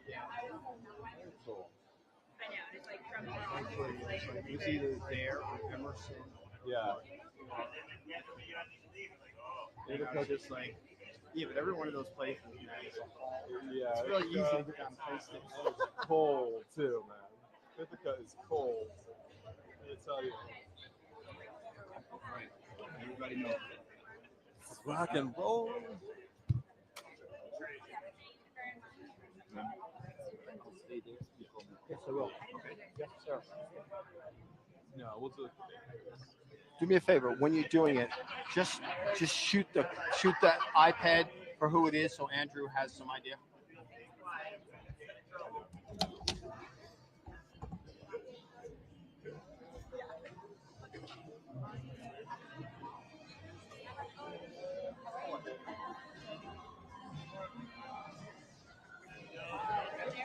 Very cool. I know, and it's like from It was either there or Emerson. Yeah. And I was just like, yeah, but every one of those places, man, Yeah. it's really easy to get down place And it's cold too, man. Ithaca is cold. I tell you. Right. Everybody knows. It's rock and roll. I'll stay there. Yes, I will. Yes, sir. No, we'll do. Do me a favor when you're doing it, just shoot the iPad for who it is, so Andrew has some idea.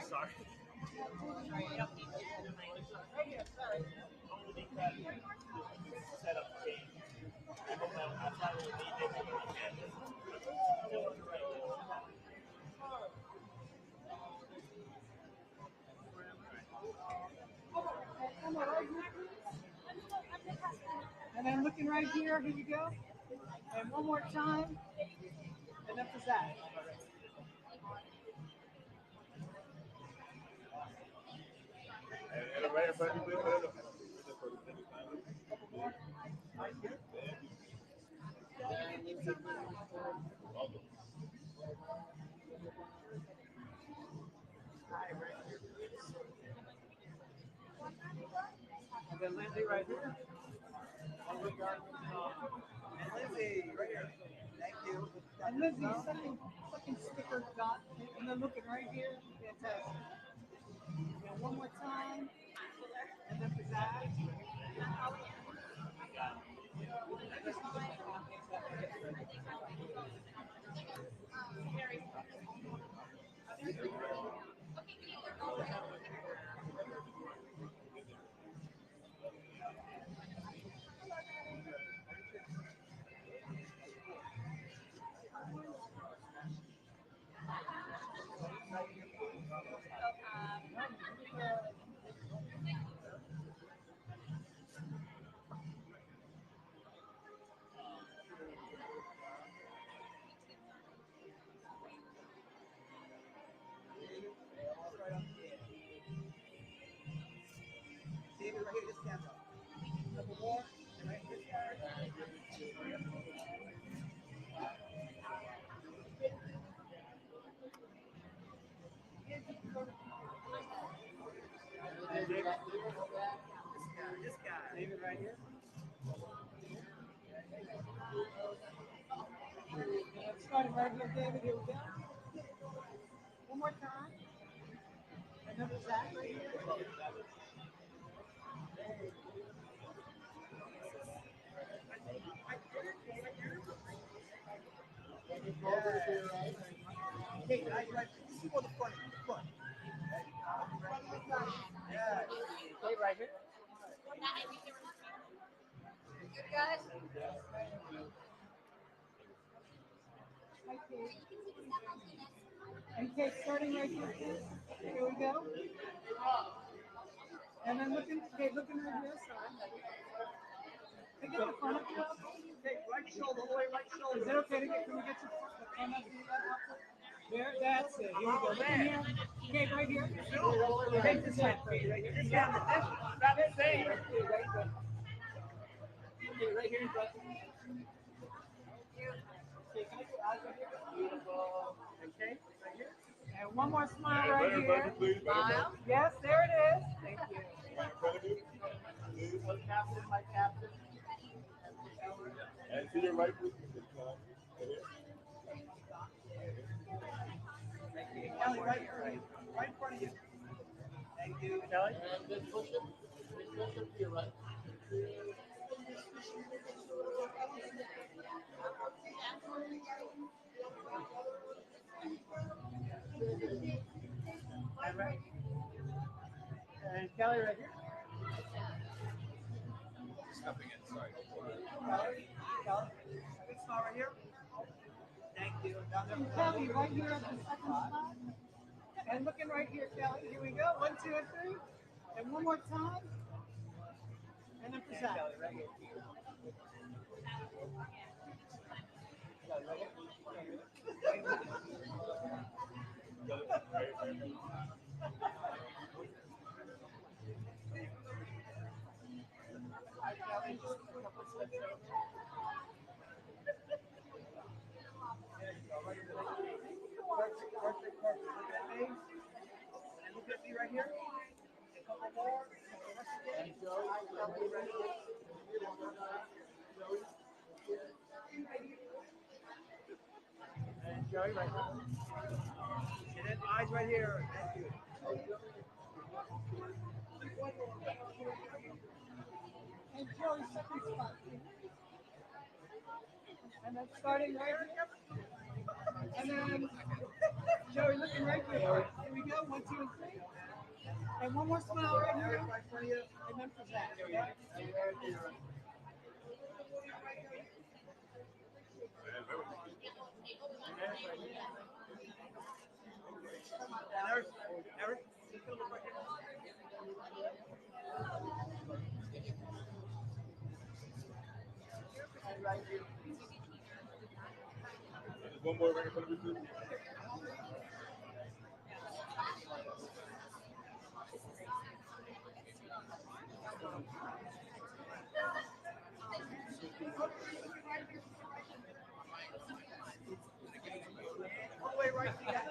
Sorry. And then looking right here, here you go. And one more time. And up to that. And then Lindsay right here. And Lindsay right here. Thank you. And Lindsay, second sticker got, and then looking right here. Fantastic. And one more time. And then for Zach. David, right here, just stand up. A couple more. Right here. This guy. David right here. Starting right here, David. Here we go. One more time. And then Zach right here. Okay, guys, right. This is for the front. Yeah. Okay, right here. Good guys. Okay, starting right here, please. Here we go. And then looking right here, sorry. Can we get the front up here? Okay, right shoulder, all the way right shoulder. Is it okay to get, can we get your front up here? There, that's it. Here we go. Look in here. Okay, right here. Take this hand right here. This hand, not the same. Okay, right here. Okay, right here in front. Okay, can I get eyes right here? Beautiful. Okay, right here. And one more smile right here. Smile. Yes, there it is. Thank you. My captain, my captain. And to your right, please. Thank you. Kelly, right here, right in front of you. Thank you, Kelly. And then push it to your right. And right. And Kelly right here. Stepping in, sorry. Kelly. Good smile right here. Thank you. Down there. Kelly, right here at the second spot. And looking right here, Kelly. Here we go. 1, 2, and 3. And one more time. And then present. Right here. Perfect. And look at me right here. A couple more. And Joey right now. And then eyes right here. Thank you. And Joey, second spot. And then starting right here. And then Joey looking right here. Here we go. 1, 2, and 3. And one more smile right here. And then present. Eric. One more right in front of you. All the way right here.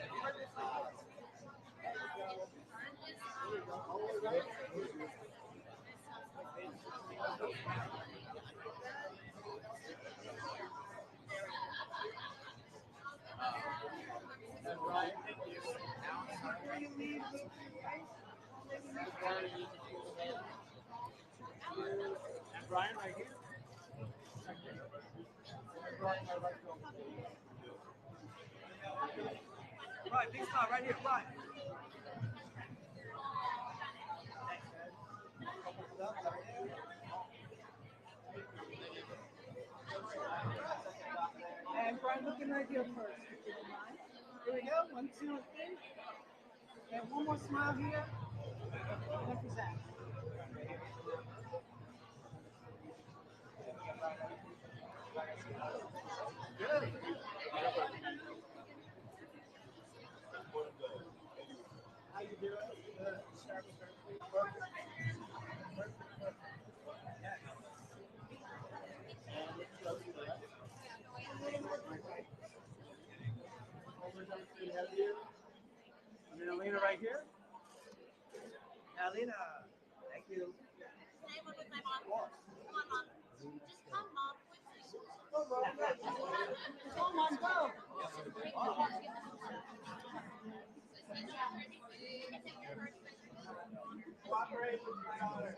And Brian right here. Right, big smile right here, Brian. And Brian looking right here first. Here we go. 1, 2, and 3. And one more smile here. And then present. Good. How you doing? And then Alina right here. Alina, thank you. Say one with my mom. Come on, Mom. Just come, Mom. Come on, go. Cooperate with my honor.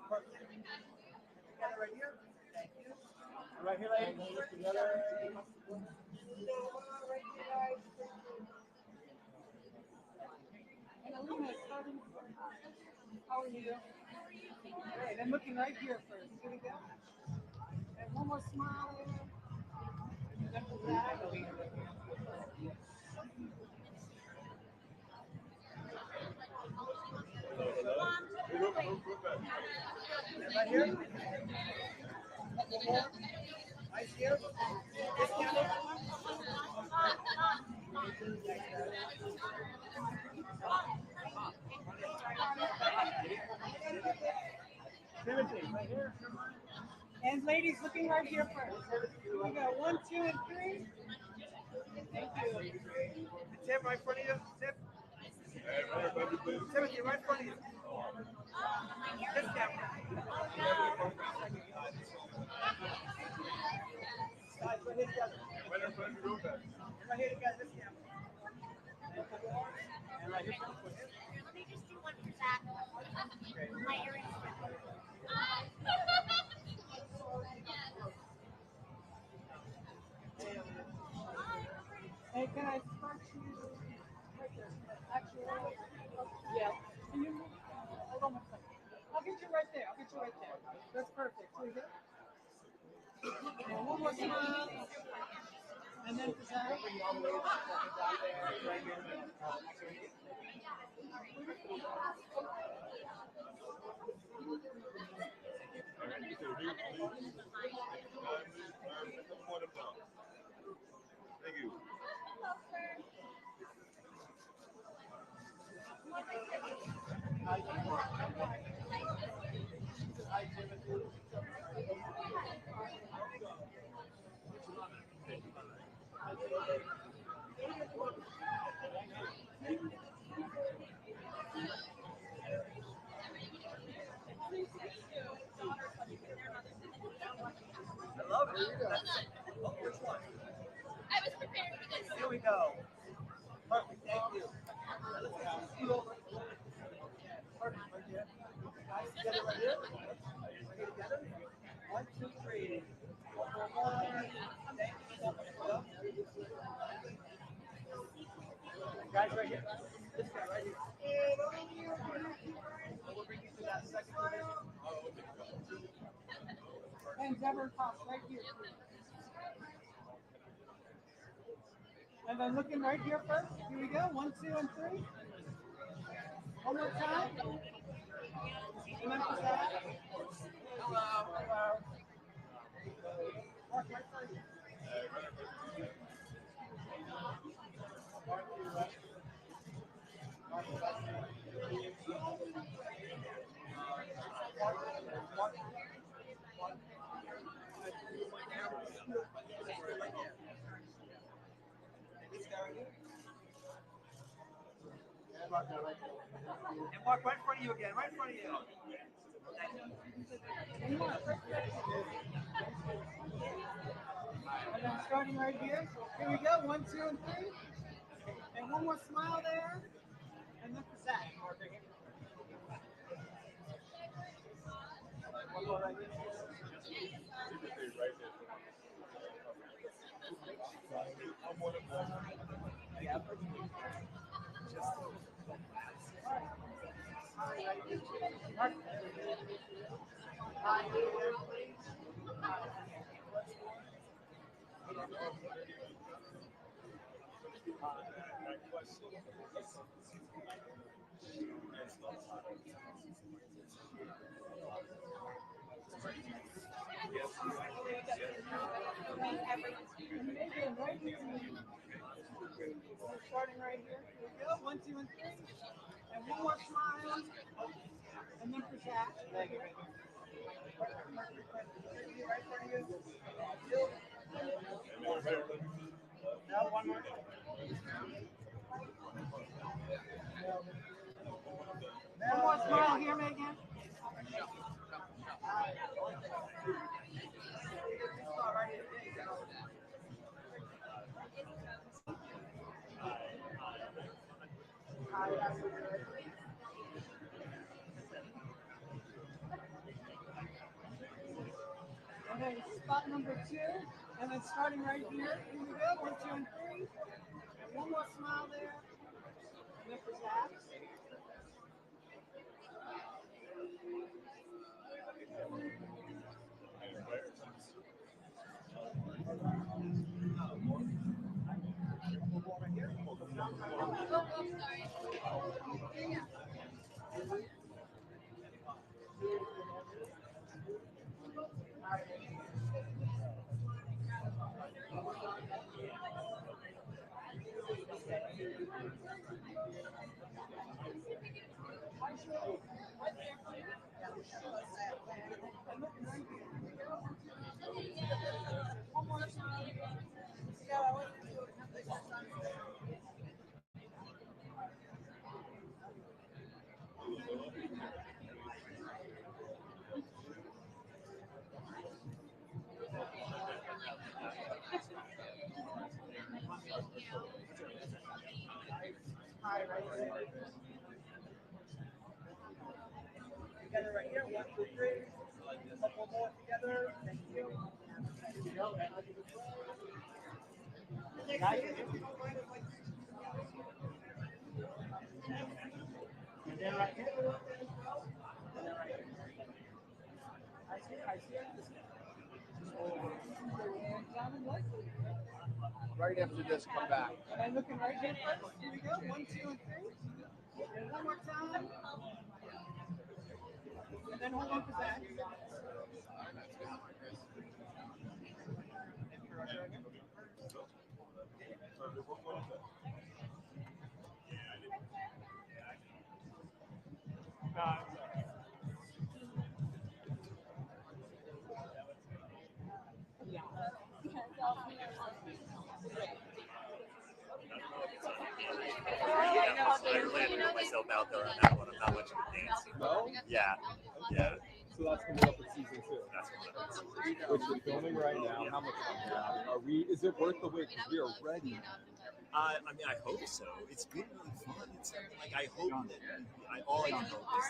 Perfect. Together right here. Thank you. Right here, ladies. Together. Right here, guys. And Alina, starting. How are you? Great. I'm looking right here first. Here we go. And one more smile. And then for that, right here. Right here. This camera. Timothy, right here. And ladies, looking right here first. Here we go. 1, 2, and 3. Thank you. Tim, right in front of you. Tim. Timothy, right in front of you. This camera. Guys, right here together. Right in front of you, And right here together, this camera. And right here. Let me just do one for Zach. My earrings. Hey, can I start you right there? Actually, yeah. Can you move? Hold on one second. I'll get you right there. I'll get you right there. That's perfect. So you good? And one more smile. And then for that. Thank you. I love it. Oh, which one? I was prepared for this. Here we go. Perfect. Thank you. Perfect. Right here. Guys, together right here. Right here together. 1, 2, 3. One more. Thank you so much. Guys, right here. This guy right here. We'll bring you to that second division. And Deborah Cox right here. And then looking right here first. Here we go. 1, 2, and 3. One more time. And then for that. Hello. Hello. Mark, right first. And Mark, right in front of you again. Right in front of you. And then starting right here. Here we go. 1, 2, and 3. And one more smile there. And then for Zach. One more right here. Starting right here. Here we go. 1, 2, and 3. And one more smile. And then for Zach. Right in front of you. Now one more. One more smile here, Megan. And then spot number 2, and then starting right here. Here we go. 1, 2, and 3. And one more smile there. And then for Zach. One more smile. Together right here. 1, 2, 3. A couple more together. Thank you. Guys, and then right here. And then right here. I see it. Right after this, come back. And I'm looking right here first. Here we go. 1, 2, and 3. And one more time. And then hold on for Zach. I really put myself out there on that one. I'm not much of a dancer. No? Yeah. Yeah. So that's coming up in season 2. That's what Which we're filming right now. How much time do we have? Are we? Is it worth the wait? Because we are ready. I mean, I hope so. It's been really fun. It's like I hope that all I can hope is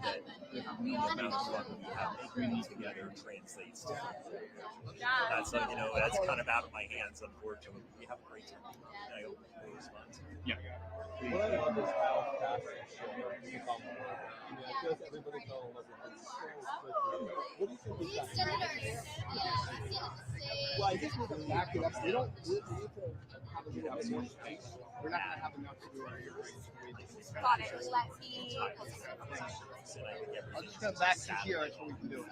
that the amount of fun we have making together translates to. That's that's kind of out of my hands, unfortunately. We have a great time. And I hope it was fun. Yeah. What I love is how fast the show moves on. I mean, I feel like everybody fell in love with it so quickly. What do you think is that? Well, I think we're going to back it up. We don't need to have a little bit more space. We're not going to have enough to do our earrings. Got it. Let's see. I'll just go back to here until we can do it.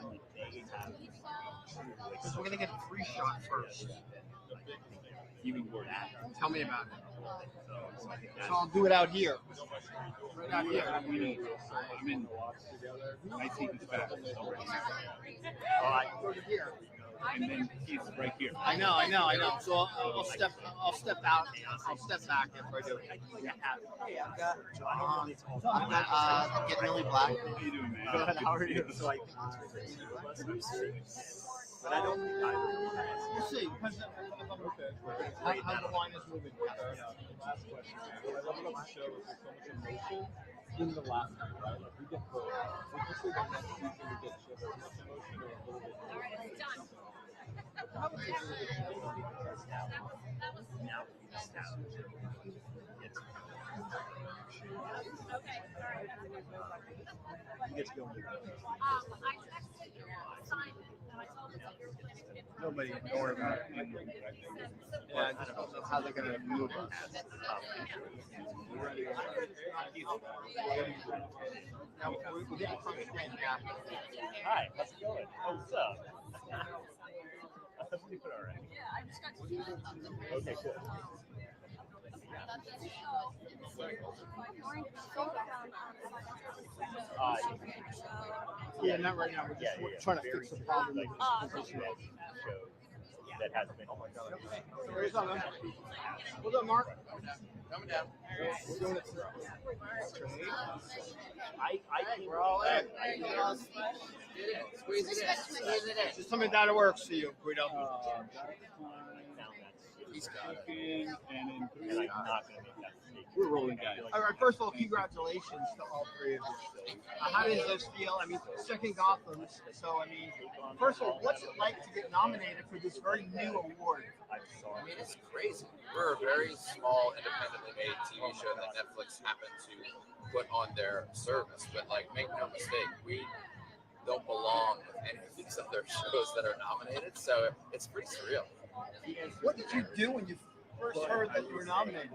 Because we're going to get a free shot first. Tell me about it. So I'll do it out here. Right out here. I mean, I see this back already. Go to here. And then he's right here. I know. So I'll step out. I'll step back after I do it. I'm getting really black. How you doing, man? Good. How are you? So I think but I don't think I will. We'll see. Depends on how the line is moving. Last question, man. What I love about the show is there's so much emotion in the last one, right? Like we get both. Would you say that next season we get just as much emotion or a little bit more? Now we establish it. It's Okay. All right. he gets going. I texted Simon and I told him that you were planning to get Nobody don't worry about it. Yeah, I just don't know how they're going to move us. Now, we get a crunch game back. Hi, how's it going? Oh, what's up? I'm doing all right. Yeah, I just got to Okay, good. Yeah, not right now. We're just trying to fix the problem. Like, show that has been. Oh my God. What's up, man? What's up, Mark? Coming down. We're doing it. We're all in. Squeeze it in. Squeeze it in. Just tell me that it works for you, Guido. He's got it. And in And I'm not going to make that mistake. we're rolling, guys. All right, first of all, congratulations to all three of you. How does this feel? I mean, second Gotham. So, I mean, first of all, what's it like to get nominated for this very new award? I'm I sorry. mean, it's crazy. We're a very small, independently made TV show that Netflix happened to put on their service. But, like, make no mistake, we don't belong with any of these other shows that are nominated. So it's pretty surreal. What did you do when you first heard that you were nominated?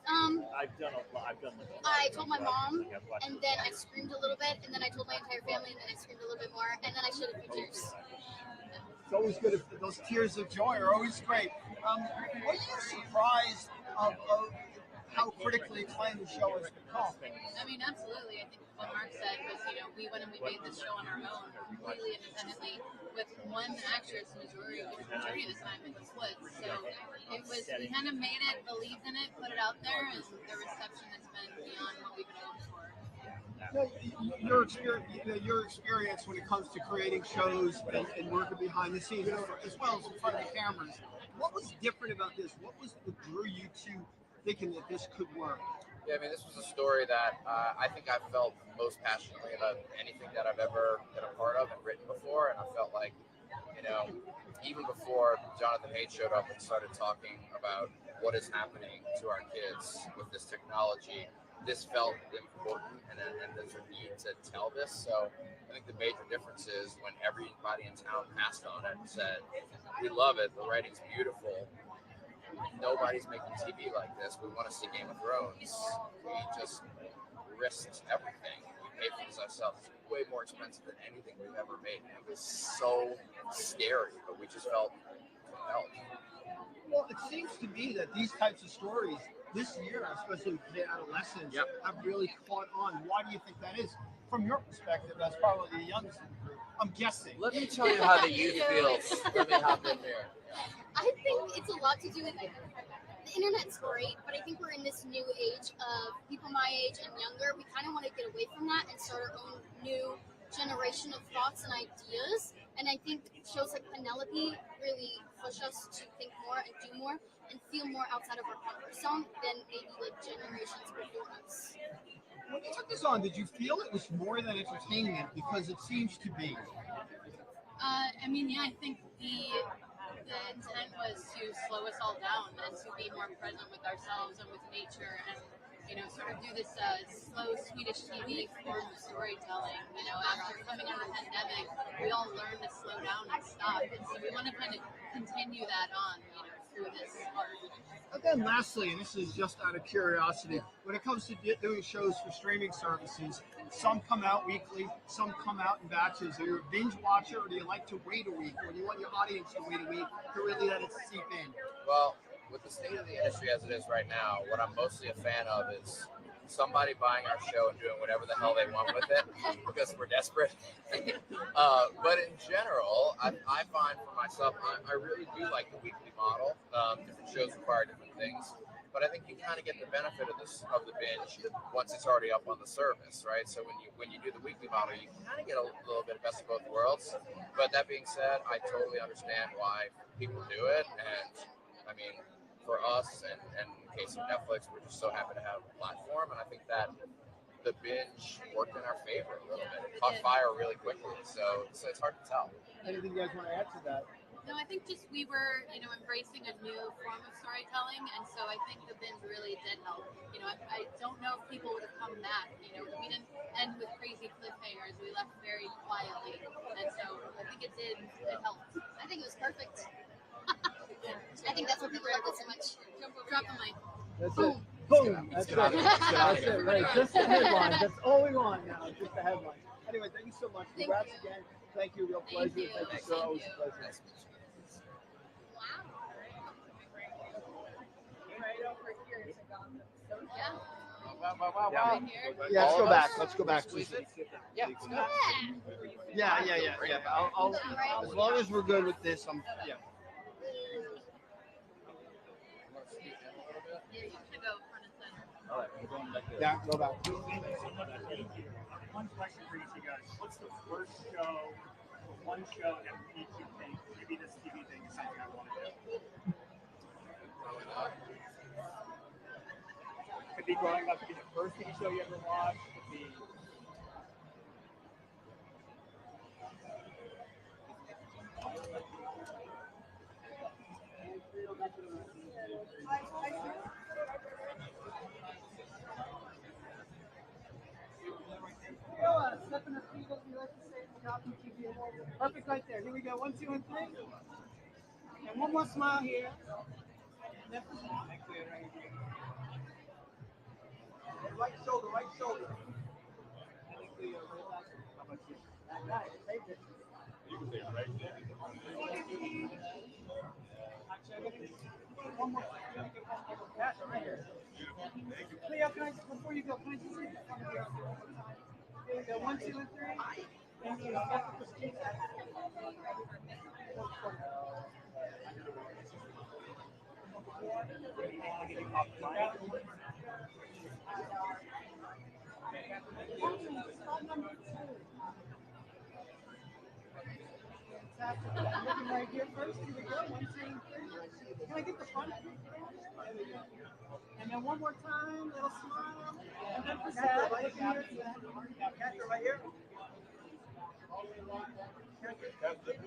I've done a lot. I told my mom, and then I screamed a little bit, and then I told my entire family, and then I screamed a little bit more, and then I showed pictures. It's always good if those tears of joy are always great. Were you surprised of how critically acclaimed the show has become? I mean, absolutely. I think what Mark said was, we went and we made this show on our own, completely independently, with one actress majority of the time in the woods. So it was, we kind of made it, believed in it, put it out there, and the reception has been beyond what we could hope for. Your experience when it comes to creating shows and working behind the scenes, as well as in front of the cameras, what was different about this? What was that drew you to thinking that this could work? Yeah, I mean, this was a story that I think I've felt most passionately about anything that I've ever been a part of and written before. And I felt like, even before Jonathan Haidt showed up and started talking about what is happening to our kids with this technology, this felt important and there's a need to tell this. So I think the major difference is when everybody in town passed on it and said, we love it, the writing's beautiful, nobody's making TV like this. We want to see Game of Thrones. We just risked everything. We paid for this ourselves. It's way more expensive than anything we've ever made. It was so scary, but we just felt compelled. Well, it seems to me that these types of stories this year, especially for the adolescents, have really caught on. Why do you think that is? From your perspective, as probably the youngest in the group, I'm guessing. Let me tell you how the youth feels. Let me hop in there. I think it's a lot to do with the internet's great, but I think we're in this new age of people my age and younger. We kind of want to get away from that and start our own new generation of thoughts and ideas. And I think shows like Penelope really push us to think more and do more and feel more outside of our comfort zone than maybe like generations before us. When you took this on, did you feel it was more than entertainment? Because it seems to be. I mean, yeah, I think the intent was to slow us all down and to be more present with ourselves and with nature and, you know, sort of do this slow Swedish TV form of storytelling. You know, after coming out of the pandemic, we all learned to slow down and stop. And so we want to kind of continue that on, you know, through this art. And then lastly, and this is just out of curiosity, when it comes to doing shows for streaming services, some come out weekly, some come out in batches. Are you a binge watcher, or do you like to wait a week, or do you want your audience to wait a week to really let it seep in? Well, with the state of the industry as it is right now, what I'm mostly a fan of is somebody buying our show and doing whatever the hell they want with it because we're desperate. But in general, I find for myself, I really do like the weekly model. Different shows require different things, but I think you kind of get the benefit of the binge once it's already up on the service, right? So when you do the weekly model, you kind of get a little bit of best of both worlds. But that being said, I totally understand why people do it, and I mean, for us and in case of Netflix, we're just so happy to have a platform, and I think that the binge worked in our favor a little bit. It caught fire really quickly, so it's hard to tell. Anything you guys want to add to that? No, I think just we were, you know, embracing a new form of storytelling, and so I think the binge really did help. You know, I don't know if people would have come back. You know, we didn't end with crazy cliffhangers. We left very quietly, and so I think it helped. I think it was perfect. I think that's what people loved it so much. Drop the mic. That's it. Boom. That's it. That's it. Right. Just the headline. That's all we want now. Just the headline. Anyway, thank you so much. Congrats again. Thank you. Real pleasure. Thank you, sir. Always a pleasure. Wow. Right over here to Gotham. So yeah. Wow. Yeah, let's go back. Let's go back. Yeah. Yeah. I'll as long as we're good with this, yeah. Yeah, you should go front and center. All right, we're going back there. Yeah, go back. One question for each of you guys. What's the first show, or one show that made you think maybe this TV thing is something I want to do? Could be growing up, could be the first TV show you ever watched, could be... Step in the feet, as we like to say, in Gotham TV Award. Perfect right there. Here we go. 1, 2, and 3. And one more smile here. Right shoulder, right shoulder. I think the how about you? Nice. Saved it. You can say it right there. Actually, one more. Pass it right here. Cleo, can I, before you go, can I just see the front of your one more time? Here we go. 1, 2, and 3. Thank you. Looking right here first. Here we go. 1, 2, and 3. Can I get the front? There we go. And then one more time, little smile. And then for Sad. Right here. Catch her right here.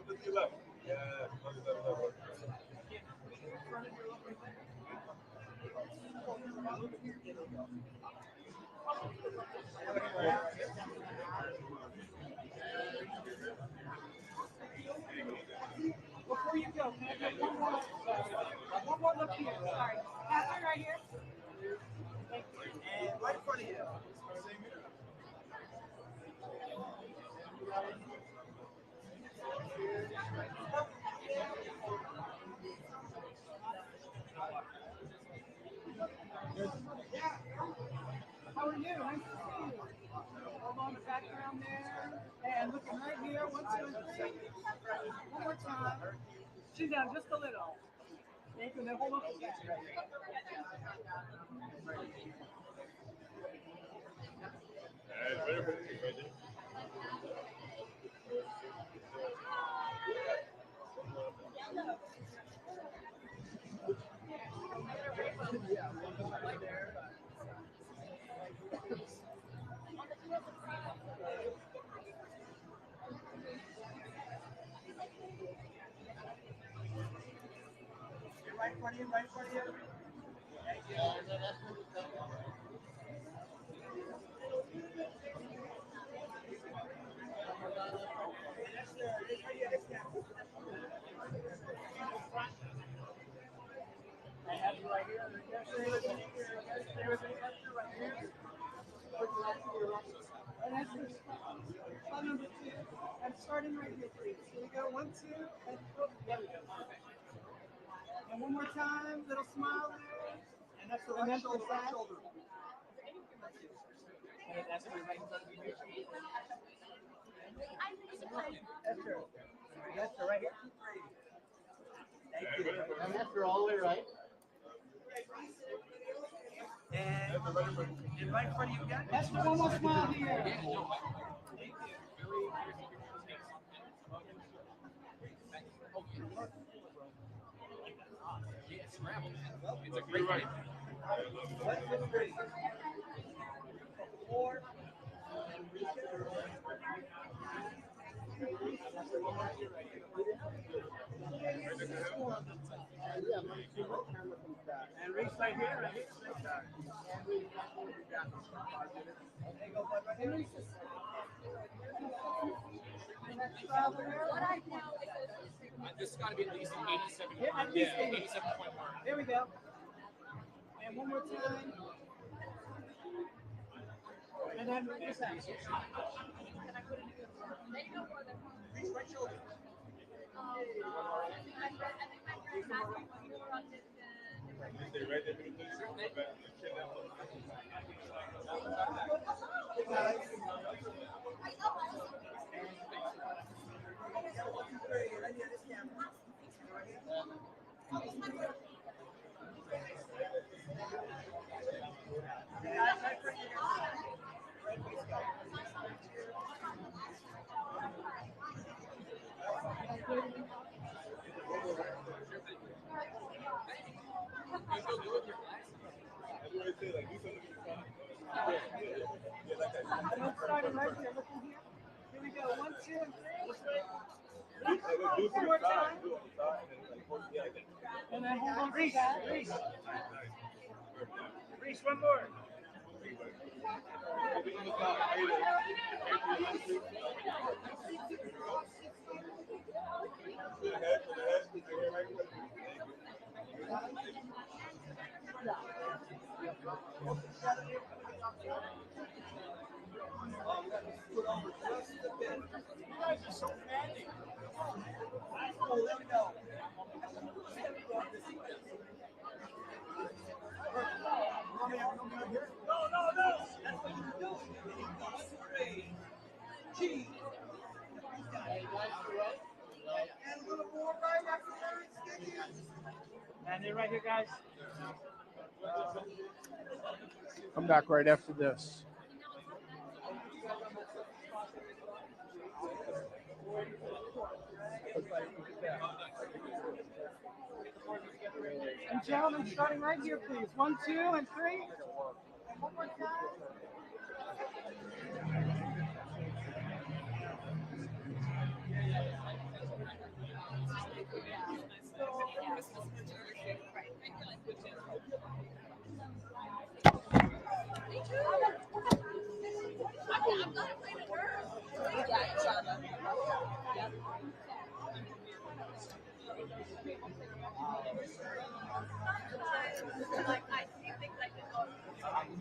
Look to your left. Yeah, left. Before you go, can I get one more look here. Sorry. Catherine, right here. And right in front of you. How are you? Nice to see you. Hold on the background there. And looking right here. 1, 2, and 3. One more time. She's down just a little. Thank you. Then hold on the back. Right in front of you, right in front of you. Thank you. And that's your spot number 2. And starting right here, please. Here we go. 1, 2, and oh, there we go. And one more time, little smile there. And that's the right shoulder, right shoulder. And that's the right shoulder. Esther. Esther, right here. Thank you. And Esther, all the way right. And right in front of you again. That's the one more smile here. Thank you. It's a great right. 1, 2, 3. 4. And reach right here, right here. This has got to be at least 87. Yeah, at least 87.1. There we go. And one more time. And then this side. Right shoulder. Starting right here, looking here. Here we go. 1, 2, and 3. One more time. And then hold on to that. Reese, one more. You guys are so demanding. Oh, let me know. No. That's what you're doing. G. And a little more right after that. And they're right here, guys. Come back right after this. And gentlemen, starting right here, please. 1, 2, and 3. And one more time.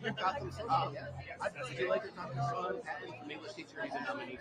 Your Gotham, did you like your Gotham son? From English teacher, he's a nominee.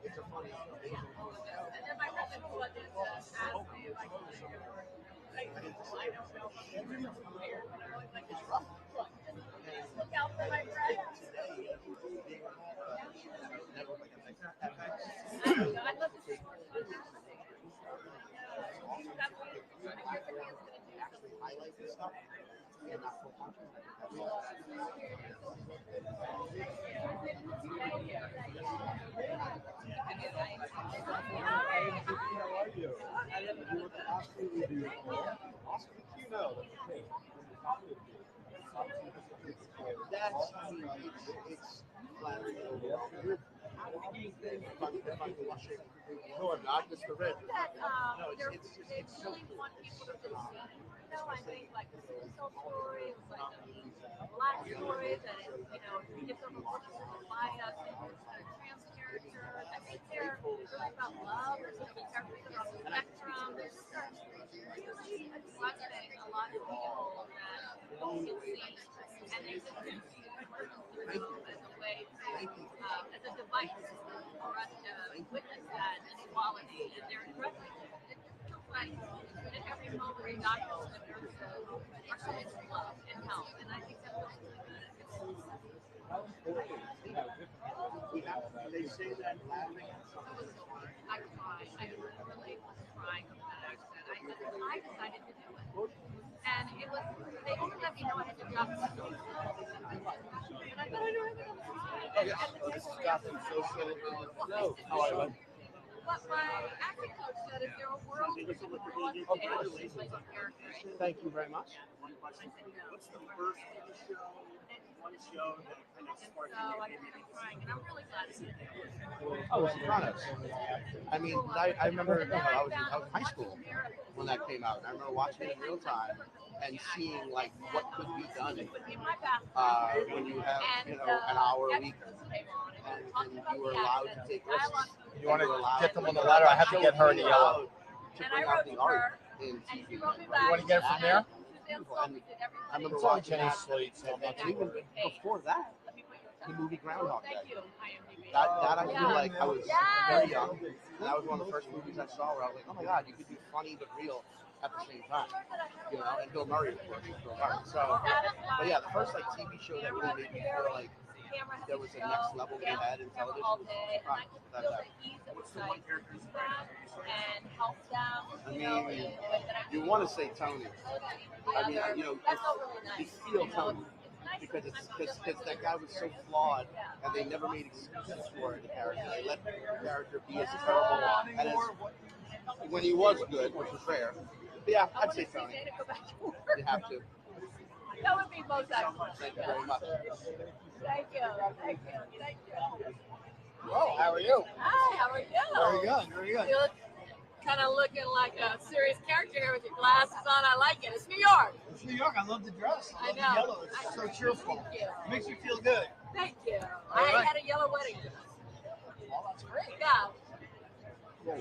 It's a funny story. And then my cousin was asked me if I could share. I don't know if I'm prepared, but I'm always like, it's rough. Look out for my breath. I love to see highlight this stuff. And not full content. How are you? You look absolutely beautiful. Awesome. You know, that's, I mean, it's flattering. If I'm blushing. No, I'm not. Just the red. No, it's so cool. I think like the social stories, like the black stories, and it, gives them a little bit of bias and trans characters. I think they're really about love. There's some characters that are on the spectrum. There's really attracting a lot of people that don't get seen, and they just working through as a way to, as a device for us to witness that inequality, and they're addressing it. Like in every moment we got those nurses are showing some love and help, and I think that's really good. They say that laughing at something. I cried. I really was crying on that accident. I decided to do it, and it was. They only let me know I had to drop the soap, and I thought I knew I was going to cry. This is Gotham Social. No, What my acting coach said is there a world where people want to play a character. thank you very much. What's the first show? One show that kind of sparked So I started crying, and I'm really glad to see it. Oh, Sopranos. I mean, I remember I was in high school when that came out, and I remember watching it in real time and seeing like what could be done when you have an hour a week and you were allowed to take risks. You want to get them on the ladder? I have to get her in the yellow. To bring out the art in TV. You want to get it from there? And I remember It's on watching Jenny that, Slate. So and even before that, the movie Groundhog Day. Thank you. That I feel like I was very young, and that was one of the first movies I saw where I was like, oh my god, you could do funny but real at the same time, and Bill Murray, of course, was Bill Murray. So, but yeah, the first like TV show that really made me feel like there was a next level we had in television was Sopranos. I mean, you want to say Tony. I mean, you feel Tony. Because that guy was so flawed, and they never made excuses for the character. They let the character be as terrible and as when he was good, which was rare. But yeah, I'd say Tony. You have to. That would be most excellent. Thank you very much. Thank you. Thank you. Thank you. Well, how are you? Hi, how are you? Very good. Very good. You look kind of looking like a serious character here with your glasses on. I like it. It's New York. It's New York. I love the dress. I love I the know. yellow. It's so cheerful. Thank you. It makes you feel good. Thank you. All I right. had a yellow wedding dress. Oh, that's great. Yeah.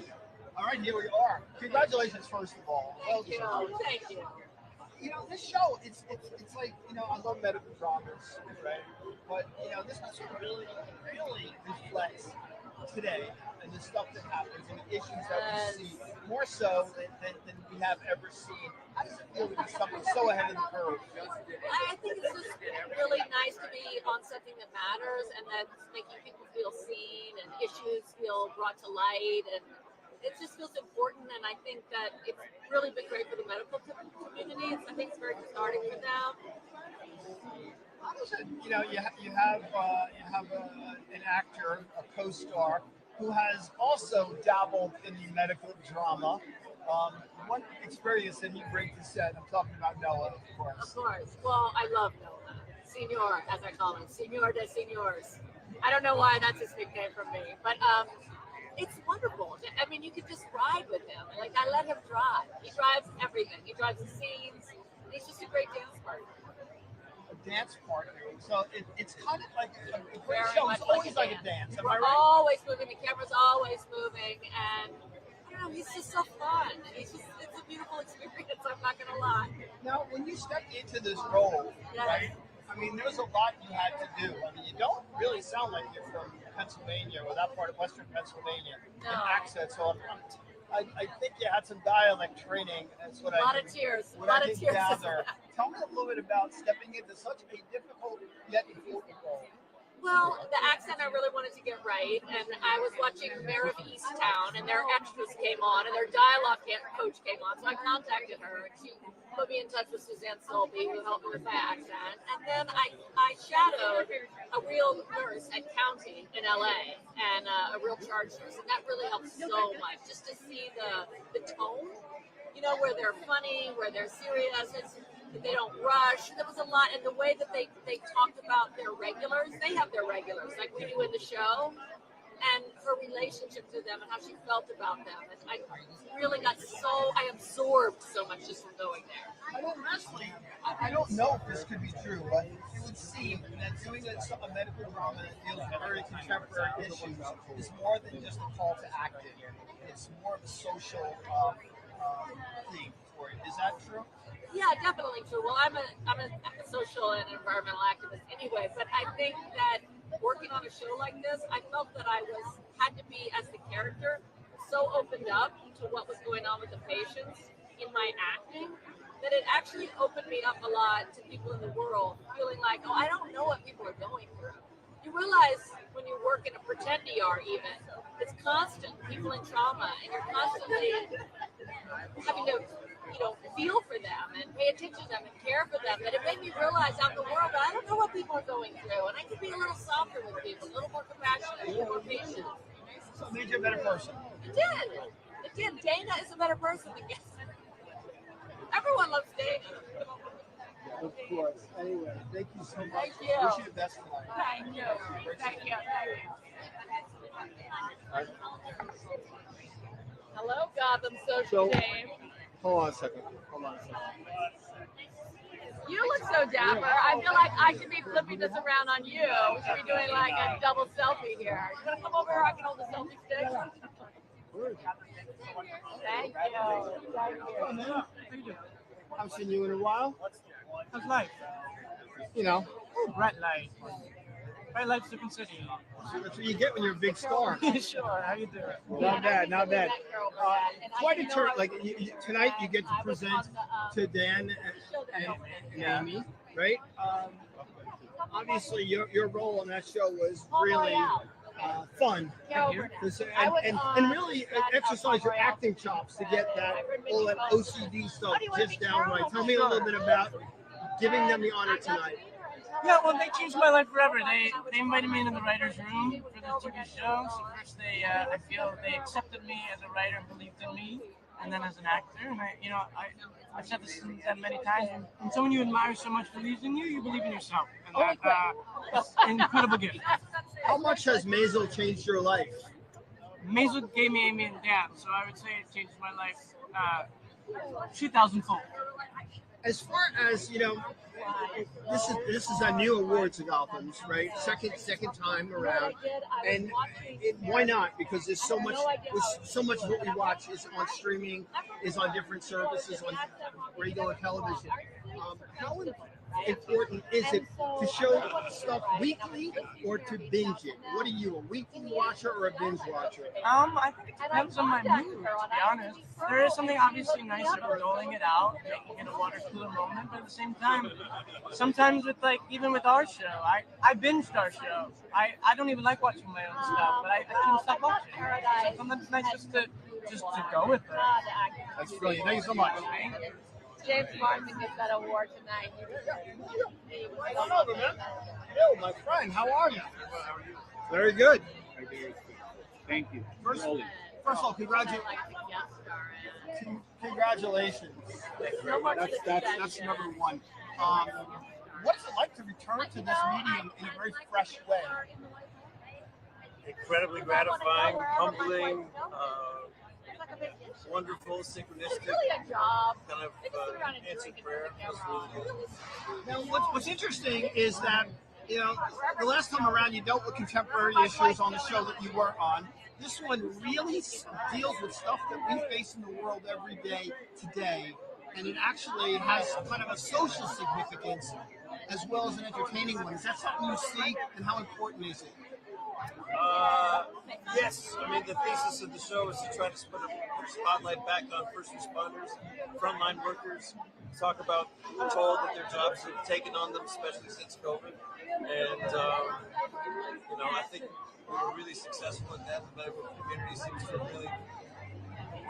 All right, here we are. Congratulations, first of all. Thank you. Thank you. This show, it's like, I love medical dramas, right? But, this one really reflects today and the stuff that happens and the issues that we see, more so than we have ever seen. How does it feel to be something so ahead of the curve? I think it's just really nice to be on something that matters and that's making people feel seen and issues feel brought to light. And it just feels important, and I think that it's really been great for the medical community. I think it's very cathartic for them. How does it, you have an actor, a co-star, who has also dabbled in the medical drama. What experience did you bring to set? I'm talking about Noah, of course. Of course. Well, I love Noah. Senor, as I call him. Senor de Senors. I don't know why that's his nickname from me, but it's wonderful. I mean, you could just ride with him. Like, I let him drive. He drives everything. He drives the scenes. He's just a great dance partner. A dance partner. So it's kind of like a great Very show. much It's always like a dance. Am I We're right? always moving. The camera's always moving, and I don't know. He's just so fun. It's a beautiful experience. I'm not gonna lie. Now, when you stepped into this role, Yes. right? I mean, there's a lot you had to do. I mean, you don't really sound like you're from Pennsylvania or that part of Western Pennsylvania. No. An accent. So I think you had some dialect training. That's what A lot of tears. what A lot I of did tears. gather. Tell me a little bit about stepping into such a difficult yet important role. Well, the accent I really wanted to get right, and I was watching Mayor of Easttown, and their extras came on, and their dialogue coach came on, so I contacted her, and she put me in touch with Suzanne Solby, who helped me with my accent, and then I shadowed a real nurse at County in LA, and a real charge nurse, and that really helped so much, just to see the tone, where they're funny, where they're serious, they don't rush. There was a lot, and the way that they talked about their regulars, they have their regulars, like we do in the show, and her relationship to them and how she felt about them. And I really I absorbed so much just from going there. I don't know if this could be true, but it would seem that doing a medical drama that deals with very contemporary issues is more than just a call to acting. It's more of a social theme for it. Is that true? Yeah, definitely true. Well, I'm a social and environmental activist anyway, but I think that working on a show like this, I felt that I had to be, as the character, so opened up to what was going on with the patients in my acting that it actually opened me up a lot to people in the world, feeling like, oh, I don't know what people are going through. You realize when you work in a pretend ER even, it's constant, people in trauma, and you're constantly having to feel for them and pay attention to them and care for them. That it made me realize out in the world that I don't know what people are going through, and I could be a little softer with people, a little more compassionate, a little more patient. So it made you a better person. It did. It did. Dana is a better person than Guess. Everyone loves Dana. Of course. Anyway, thank you so much. Thank you. Wish you the best tonight. Thank you. Thank you. Hello, Gotham Social Game. Hold on a second. You look so dapper. I feel like I should be flipping this around on you. We should be doing like a double selfie here. You want to come over here? I can hold the selfie stick. Thank you. I haven't seen you in a while. How's life? Bright light. Bright light's Super City. That's what you get when you're a big star. Sure. How you doing? Not bad. Quite a turn. Like tonight, you get to present to Dan and Amy, right? Obviously, your role on that show was really fun, and really exercise your acting chops to get all that OCD stuff just down right. Tell me a little bit about giving them the honor tonight. Yeah, well, they changed my life forever. They invited me into the writer's room for the TV show. So first, I feel they accepted me as a writer and believed in me, and then as an actor. And I've said this many times. When someone you admire so much believes in you, you believe in yourself, and that's an incredible gift. How much has Maisel changed your life? Maisel gave me Amy and Dan, so I would say it changed my life 2,000-fold. As far as this is a new awards at Gotham's, right? Second time around, and why not? Because there's so much of what we watch is on streaming, is on different services, on radio and television. How important is it to show stuff weekly or to binge it? What are you, a weekly watcher or a binge watcher? I think it depends on my mood, to be honest. There is something obviously nice about rolling it out, making it a water cooler moment, but at the same time, sometimes even with our show, I binged our show. I don't even like watching my own stuff, but I couldn't stop watching. So sometimes it's nice just to just to go with it. That's brilliant. Thank you so much. James Martin gets that award tonight. What's going on, man? Yo, my friend, how are you? Very good. Thank you. First of all, congratulations. That's number one. What is it like to return to this medium in a very fresh way? Incredibly gratifying, humbling, wonderful, synchronistic, kind of answered prayer. Now, what's interesting is that, you know, the last time around you dealt with contemporary issues on the show that you were on. This one really deals with stuff that we face in the world every day today, and it actually has kind of a social significance as well as an entertaining one. Is that something you see, and how important is it? Yes, I mean, the thesis of the show is to try to put a spotlight back on first responders, frontline workers, talk about the toll that their jobs have taken on them, especially since COVID. And, you know, I think we were really successful at that. The medical community seems to really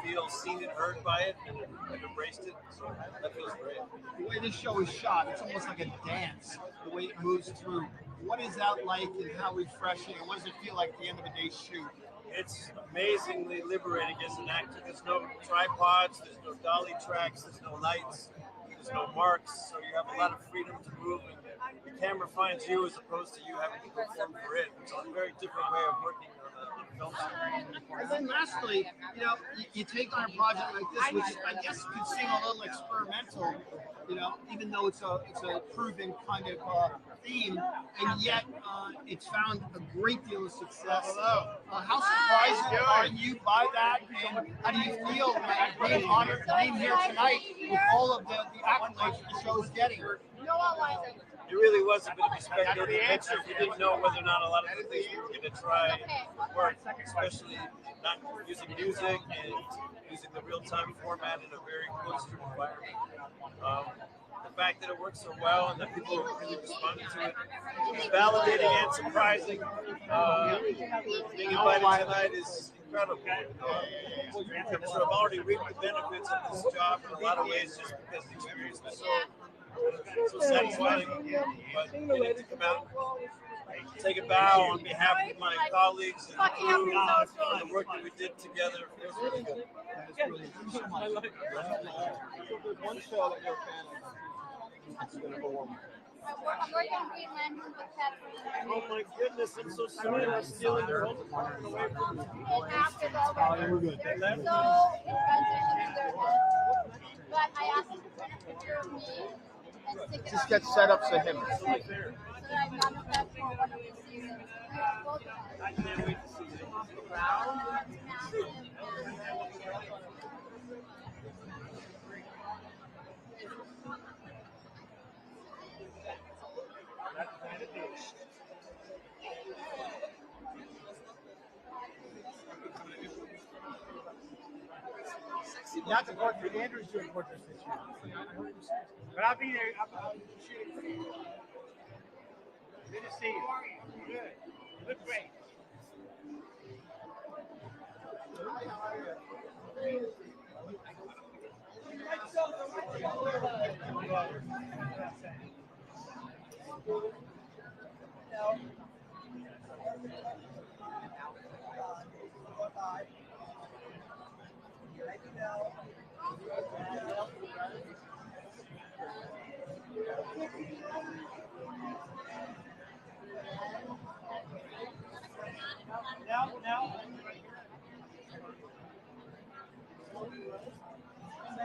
feel seen and heard by it and embraced it. So that feels great. The way this show is shot, it's almost like a dance, the way it moves through. What is that like, and how refreshing, and what does it feel like at the end of a day's shoot? It's amazingly liberating as an actor. There's no tripods, there's no dolly tracks, there's no lights, there's no marks, so you have a lot of freedom to move, and the camera finds you as opposed to you having to perform for it, which is a very different way of working on a film shoot. And then lastly, you know, you take on a project like this, which I guess could seem a little experimental, you know, even though it's a proven kind of theme, and yet it's found a great deal of success. How surprised are you by that, and how do you feel like being honored, being here tonight with all of the accolades that the show is getting? It really was a bit of a speculative picture. We didn't know whether or not a lot of the things we were going to try work, especially not using music and using the real-time format in a very close-to environment. The fact that it worked so well and that people really responded to it is validating and surprising. Being invited tonight is incredible. I've sort of already reaped the benefits of this job in a lot of ways just because the experience was so satisfying. But getting to come out and take a bow on behalf of my colleagues and the crew and the work that we did together feels really good. One show that you're a fan of. It's going to go on. I'm working on Green Lantern with Catherine. Oh my goodness, I'm so sorry I'm stealing your own apartment away from you. We're good. So, in transition to their head. But I asked them to print a picture of me and stick it Just on get the set wall. up to him. So that I got that for one of the seasons. Both of us. I can't wait to see you. Not the portrait. Andrew's doing portraits this year. But I'll be there. I'll shoot it for you. Good to see you. Good. You look great. Now.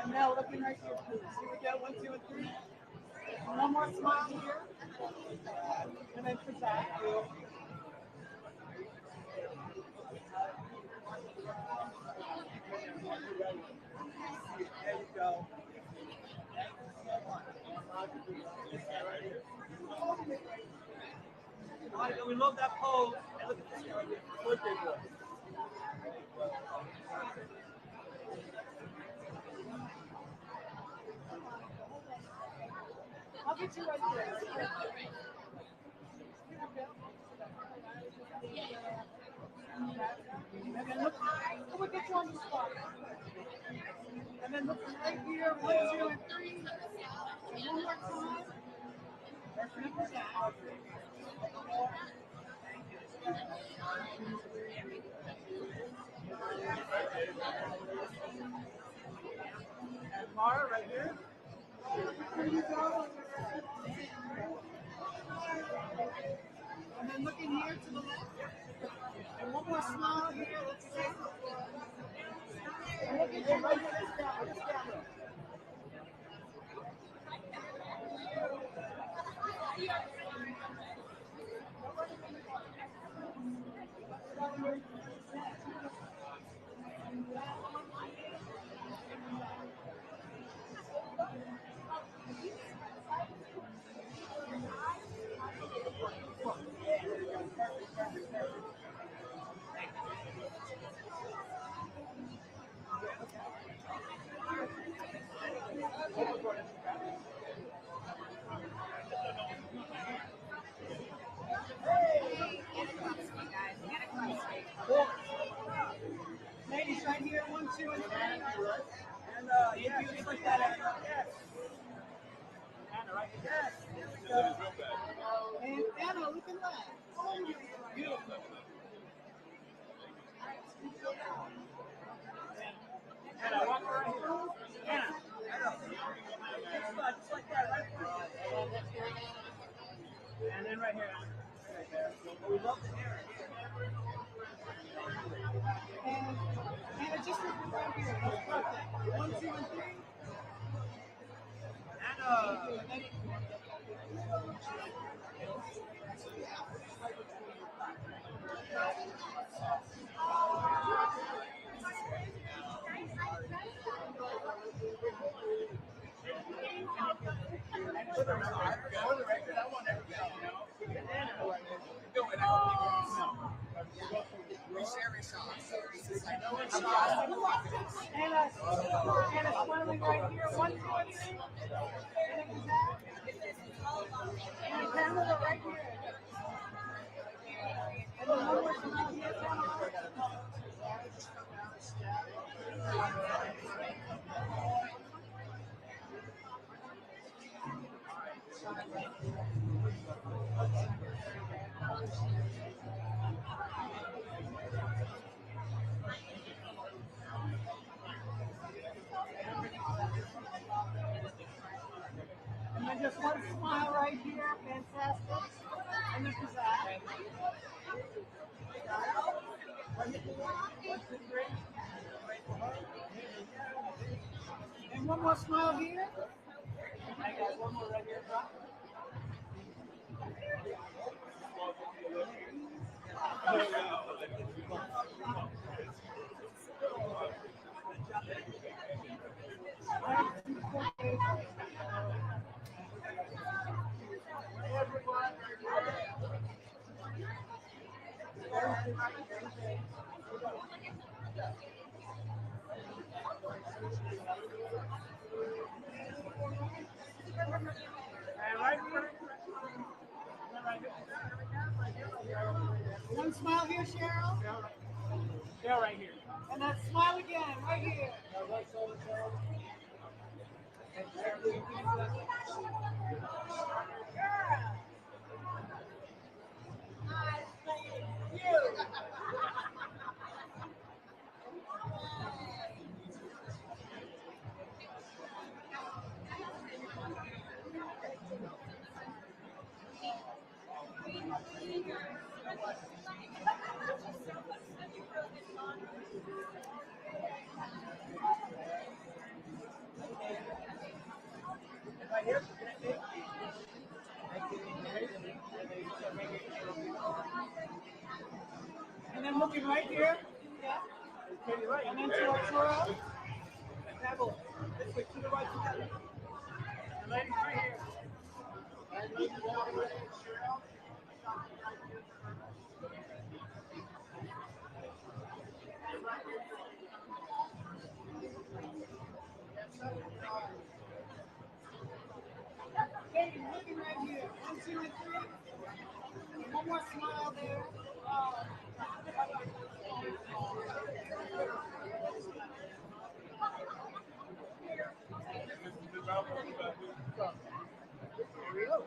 And now looking right here, please. Here we go. 1, 2, and 3. One more smile here. And then for that. There you go. We love that pose. And look at this guy. Birthday boy. I'll get you right there. And then look, we'll get you on the spot. And then look right here, 1, 2, and 3. And one more time. Remember that. And Mara, right here. Here you go. And then looking here to the left. And one more smile here. Let's see. And look at you right here. This camera. Ladies, right here, 1, 2, and 3. And yeah, just like that, Anna. Yes. Anna, right here. Yes. There we go. And Anna, looking left. Beautiful. Anna, walk right here. Anna. Just like that, right here. And then right here. Right there. We love the hair. And Anna, just look around here. That's perfect. 1, 2, and 3. Anna. Anna smiling right here. 1, 2, and 3. And Pamela right here. And then one more smile here, Pamela. And then just one smile right here, fantastic. And then pizzazz. And one more smile here. I got one more right here. One smile here, Cheryl. Cheryl right here. And then smile again, right here. And then looking right here. Yeah. And then to our twirl. Pebble. Let's switch to the right together. And ladies right here. And ladies right here. Katie, looking right here. 1, 2, and 3. One more smile there. Here we go.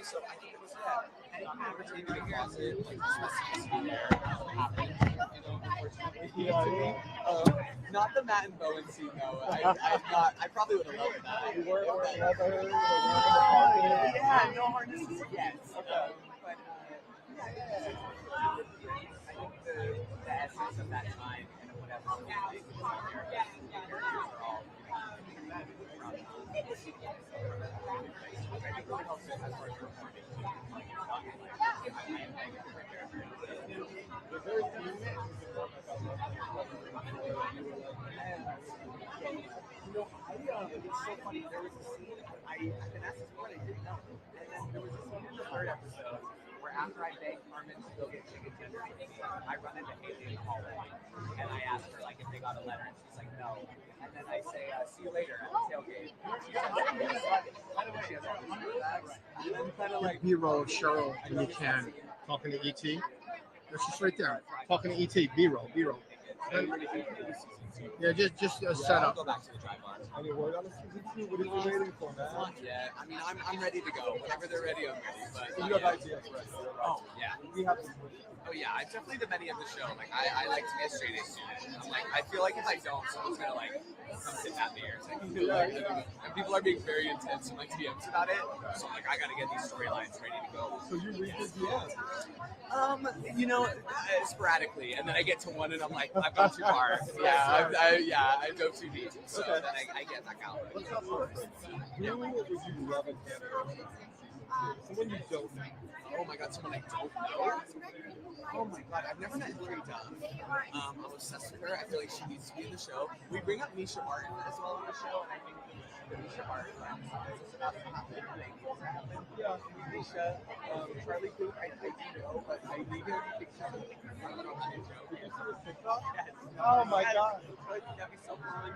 So I think it was any camaraderie in the closet, like not the Matt and Bowen scene though. I probably would have loved that. Yeah, no harnesses yet. But I think the essence of that time and whatever was like, it's so funny. There was a scene, I've been asked this before, I didn't know. And then there was a scene in the third episode where after I begged Carmen to go get chicken tenders, I run into Haley in the hallway and I asked her like if they got a letter and she's like no. And then I say, see you later at the tailgate. And then kind of like B-roll of Cheryl when you can, talking to E.T. That's just right there, talking to E.T. B-roll. Yeah, just a setup. I'll go back to the drive on. Any word on the season 2? What are you waiting for, man? Not yet. I mean, I'm ready to go. Whenever they're ready, I'm ready. But You have ideas, right? oh yeah. We have Oh yeah. I definitely the many of the show. Like I like to be a straight A student. I'm like I feel like if I don't, someone's gonna like come sit at me or something. And people are being very intense in my DMs about it. So I'm like I gotta get these storylines ready to go. So you read the DMs? Sporadically, and then I get to one and I'm like, I've gone too far. I go too deep. So then I get back out. What's up first? Who would you love in Canada? Someone you don't know. Oh my god, someone I don't know? Oh my god, I've never met Hillary Duff. I'm obsessed with her. I feel like she needs to be in the show. We bring up Misha Martin as well on the show, and I think Misha Martin yeah, Misha, Charlie Cook, I do know, but I need him to Oh my god. That'd be so fun.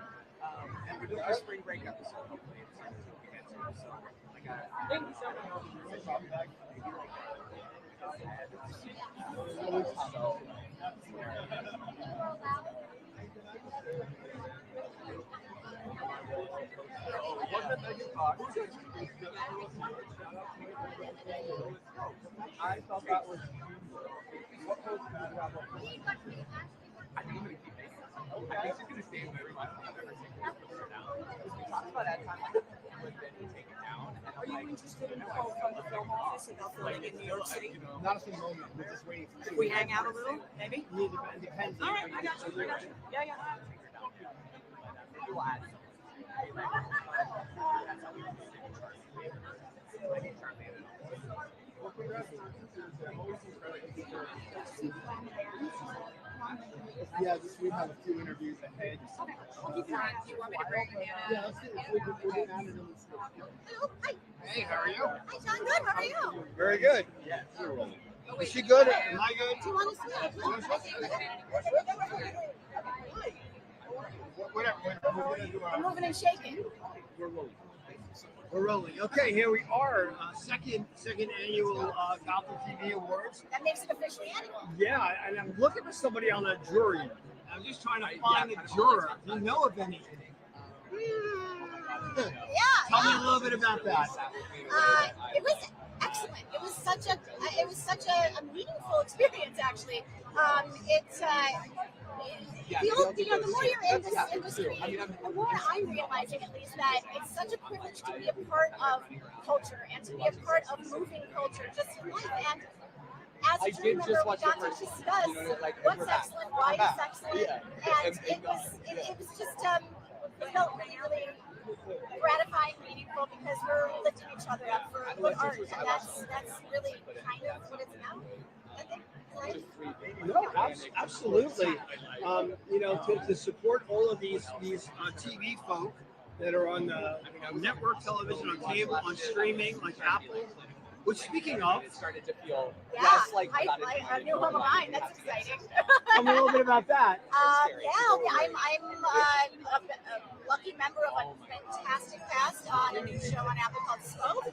And we're doing our spring break episode, hopefully. It's time to get to, so I got it. I thought that was what post did you have up? I think I'm going to keep making it. I think she's going to stay with everyone I've ever taken her down. Because we talked about that time when Ben would take it down. And Are you interested in the call from the film office about filming in New York City? Not at the moment. We're just waiting for. If we hang out a little, maybe? It depends. All right, I got you. Yeah. We'll add something. That's how we do it. I think Charlie. Yeah, we have a few interviews ahead. Do you want me to bring Anna? Yeah, let's see if we can add it in the Hi. Hey, how are you? Hi, John. Good. How are you? Very good. Is she good? Am I good? Do you want to switch? Whatever. I'm moving and shaking. We're rolling. Okay, here we are. Second annual Gotham TV Awards. That makes it officially annual. Yeah, and I'm looking for somebody on the jury. I'm just trying to find a juror. Do you know of any? Yeah. Tell me a little bit about that. It was excellent. It was such a meaningful experience. Actually, the more you're in this industry, the more I'm realizing, at least, that it's such a privilege to be a part of culture and to be a part of moving culture just in life. And as a jury member, we got to discuss what's excellent, why it's excellent, and it was just felt really gratifying, meaningful, because we're lifting each other up for good art, and that's really kind of what it's about. I think. No, absolutely. To support all of these TV folk that are on network television, on cable, on streaming, like Apple. Which, speaking of, it started to feel less like a new home of mine. That's exciting. Tell me a little bit about that. I'm a lucky member of a fantastic cast on a new show on Apple called Smoke.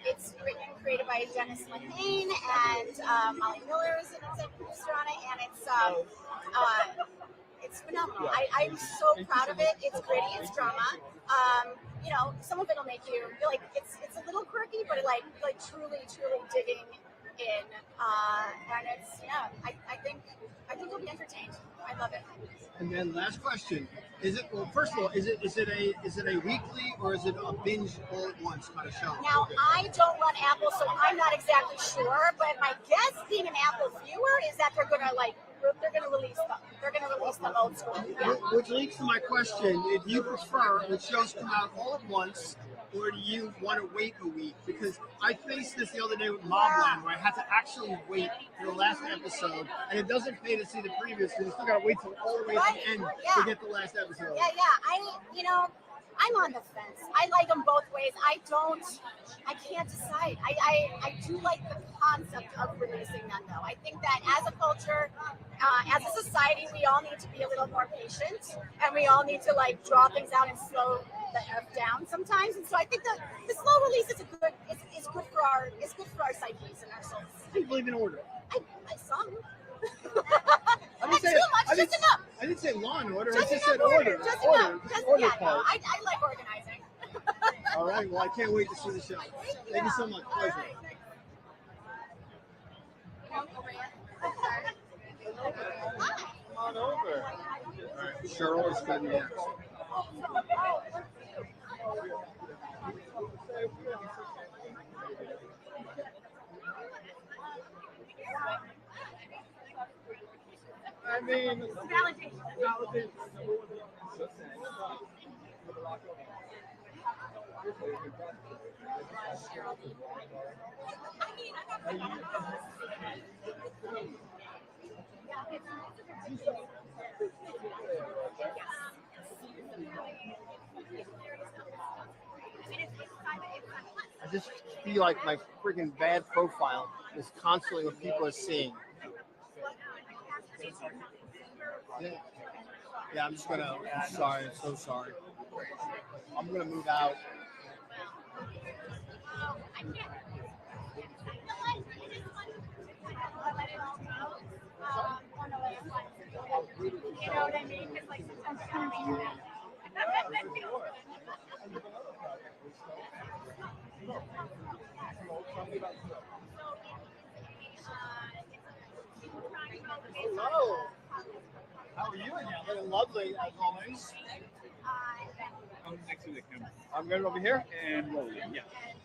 It's written and created by Dennis Lehane, and Molly Miller is an executive producer on it, and it's phenomenal. I'm so proud of it. It's gritty, it's drama. Some of it'll make you feel like it's a little quirky, but like truly digging in. And it's I think you'll be entertained. I love it. And then last question: first of all, is it a weekly or is it a binge all at once kind of show? Now I don't run Apple, so I'm not exactly sure. But my guess, being an Apple viewer, is that they're gonna release them. They're gonna release them old school. Yeah. Which leads to my question: if you prefer the shows come out all at once, or do you want to wait a week? Because I faced this the other day with Mobland, where I had to actually wait for the last episode, and it doesn't pay to see the previous, because you still got to wait till all the way to the end to get the last episode. Yeah. I'm on the fence. I like them both ways. I can't decide. I do like the concept of releasing them, though. I think that as a culture, as a society, we all need to be a little more patient, and we all need to draw things out and slow the F down sometimes. And so I think the slow release is good for our psyches and our souls. Do you believe in order? I some. Just enough. I didn't say law and order. I just said order. Order. I like organizing. All right. Well, I can't wait to see the show. Thank you so much. Pleasure. Come on over. All right. Cheryl is going to be next. I mean, validation. I just feel like my freaking bad profile is constantly what people are seeing. Yeah, I'm sorry, I'm so sorry. I'm gonna move out. You know what I mean? It's like sometimes I kind of mean Hello. How are you again? Looking lovely as always. I'm next to the camera. I'm right over here. And rolling, yeah.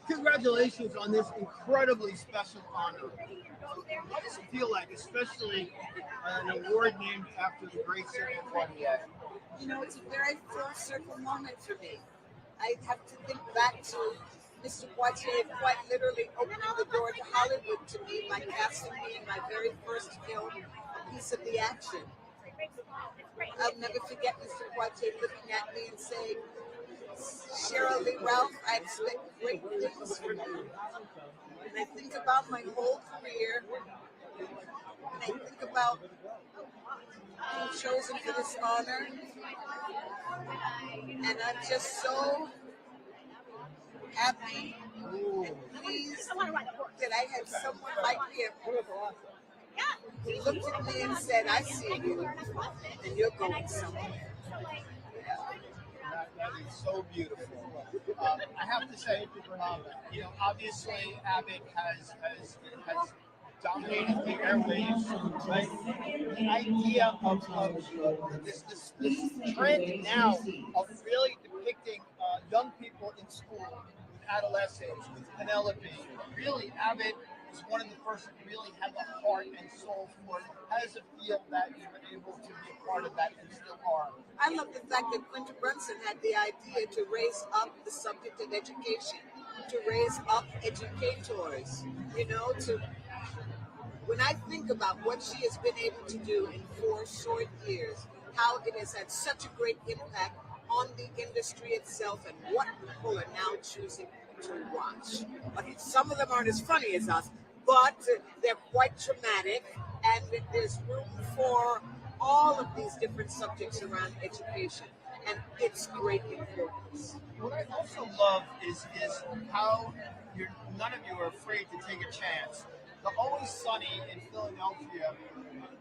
Congratulations on this incredibly special honor. How does it feel like, especially an award named after the great singer Renée? It's a very full circle moment for me. I have to think back to Mr. Poitier quite literally opening the door to Hollywood to me by casting me in my very first film, A Piece of the Action. I'll never forget Mr. Poitier looking at me and saying, Cheryl Lee Ralph, I expect great things from you. And I think about my whole career, and I think about being chosen for this honor, and I'm just so happy and pleased that I have someone like him who looked at me and said, I see you, and you're going somewhere. That is so beautiful. I have to say, obviously Abbott has dominated the airwaves, right? The idea of this trend now of really depicting young people in school, with adolescents, with Penelope. Really, Abbott was one of the first that really had the heart and soul for it. How does it feel that you were able to be a part of that and still are? I love the fact that Quinta Brunson had the idea to raise up the subject of education, to raise up educators, to when I think about what she has been able to do in 4 short years, how it has had such a great impact on the industry itself and what people are now choosing to watch. But some of them aren't as funny as us, but they're quite traumatic, and there's room for all of these different subjects around education, and it's great importance. What I also love is how none of you are afraid to take a chance. The Always Sunny in Philadelphia.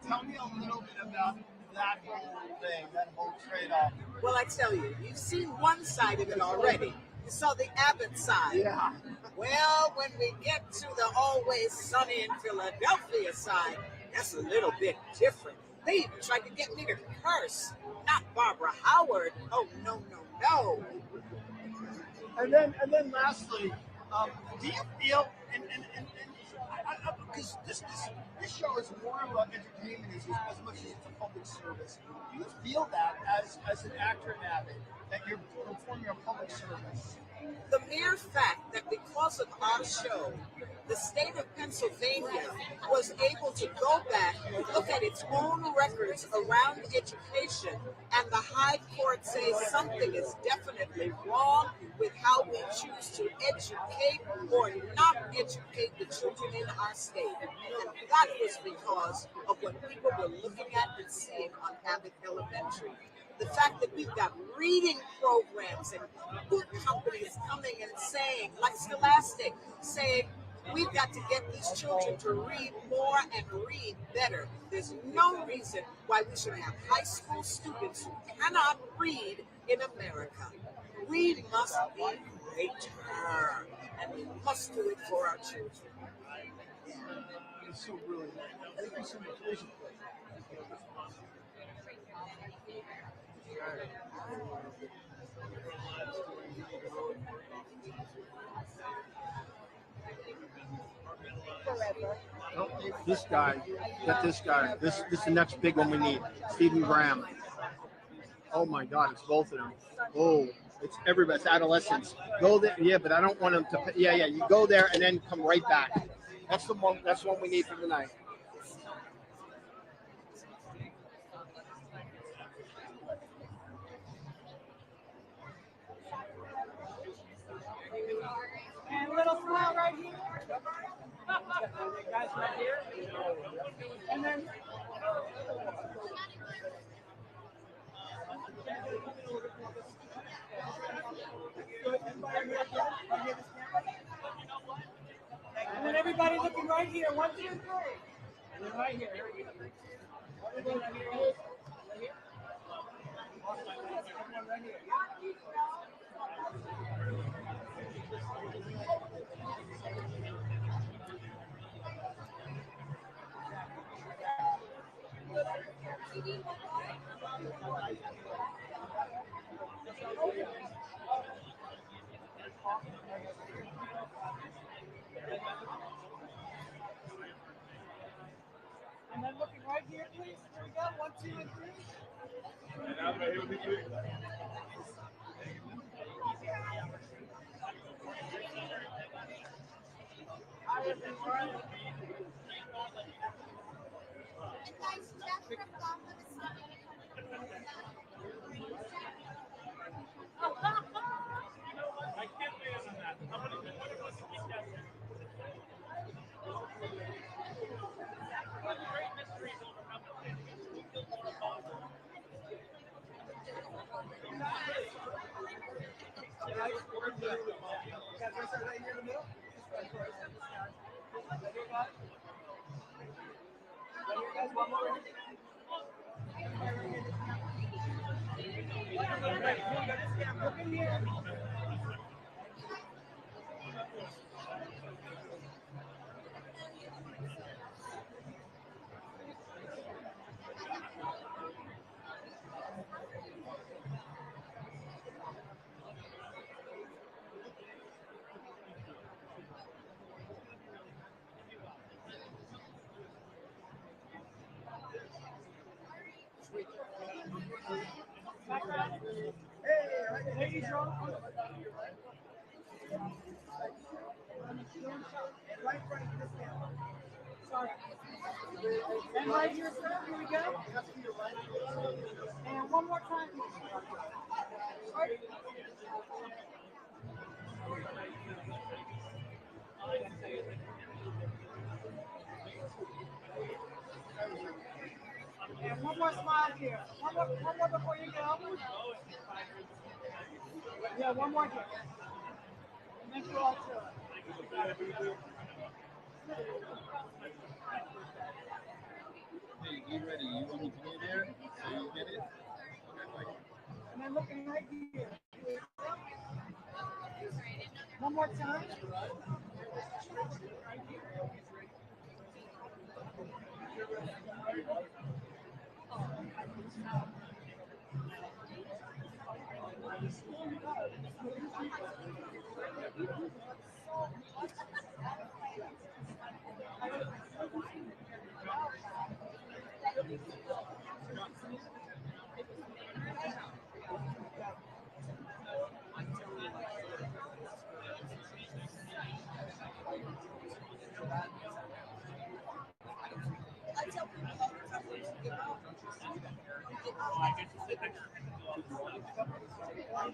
Tell me a little bit about that whole thing, that whole trade-off. Well, I tell you, you've seen one side of it already. You saw the Abbott side. Yeah. Well, when we get to the Always Sunny in Philadelphia side, that's a little bit different. They even tried to get me to curse. Not Barbara Howard. Oh, no, no, no. And then lastly, do you feel, because this show is more about entertainment as much as it's a public service. Do you feel that as an actor in Abbott, that you're performing a public service? The mere fact that because of our show, the state of Pennsylvania was able to go back and look at its own records around education, and the high court says something is definitely wrong with how we choose to educate or not educate the children in our state. And that was because of what people were looking at and seeing on Abbott Elementary. The fact that we've got reading programs and book companies coming and saying, like Scholastic, saying, we've got to get these children to read more and read better. There's no reason why we should have high school students who cannot read in America. We must be greater, and we must do it for our children. It's so brilliant. Thank you so much. Oh, this guy, get this guy. This is the next big one we need. Stephen Graham. Oh my God, it's both of them. Oh, it's everybody. It's adolescents. Go there. Yeah, but I don't want them to. Yeah. You go there and then come right back. That's the one. That's what we need for tonight. And a little smile right here. Guys, right here. And then. And then everybody looking right here. 1, 2, 3. And then right here. Everybody right here. Right here. Everyone right here. And then looking right here, please. Here we go. 1, 2, and 3. And I'm right here with you. Ladies, you're on. Right, this down. Sorry. And right here, sir. Here we go. And one more time. Right. And one more smile here. One more before you go. Yeah, one more here. And then you're all through it. Hey, get ready. You want me to be there? So you get it? And then looking right here. One more time.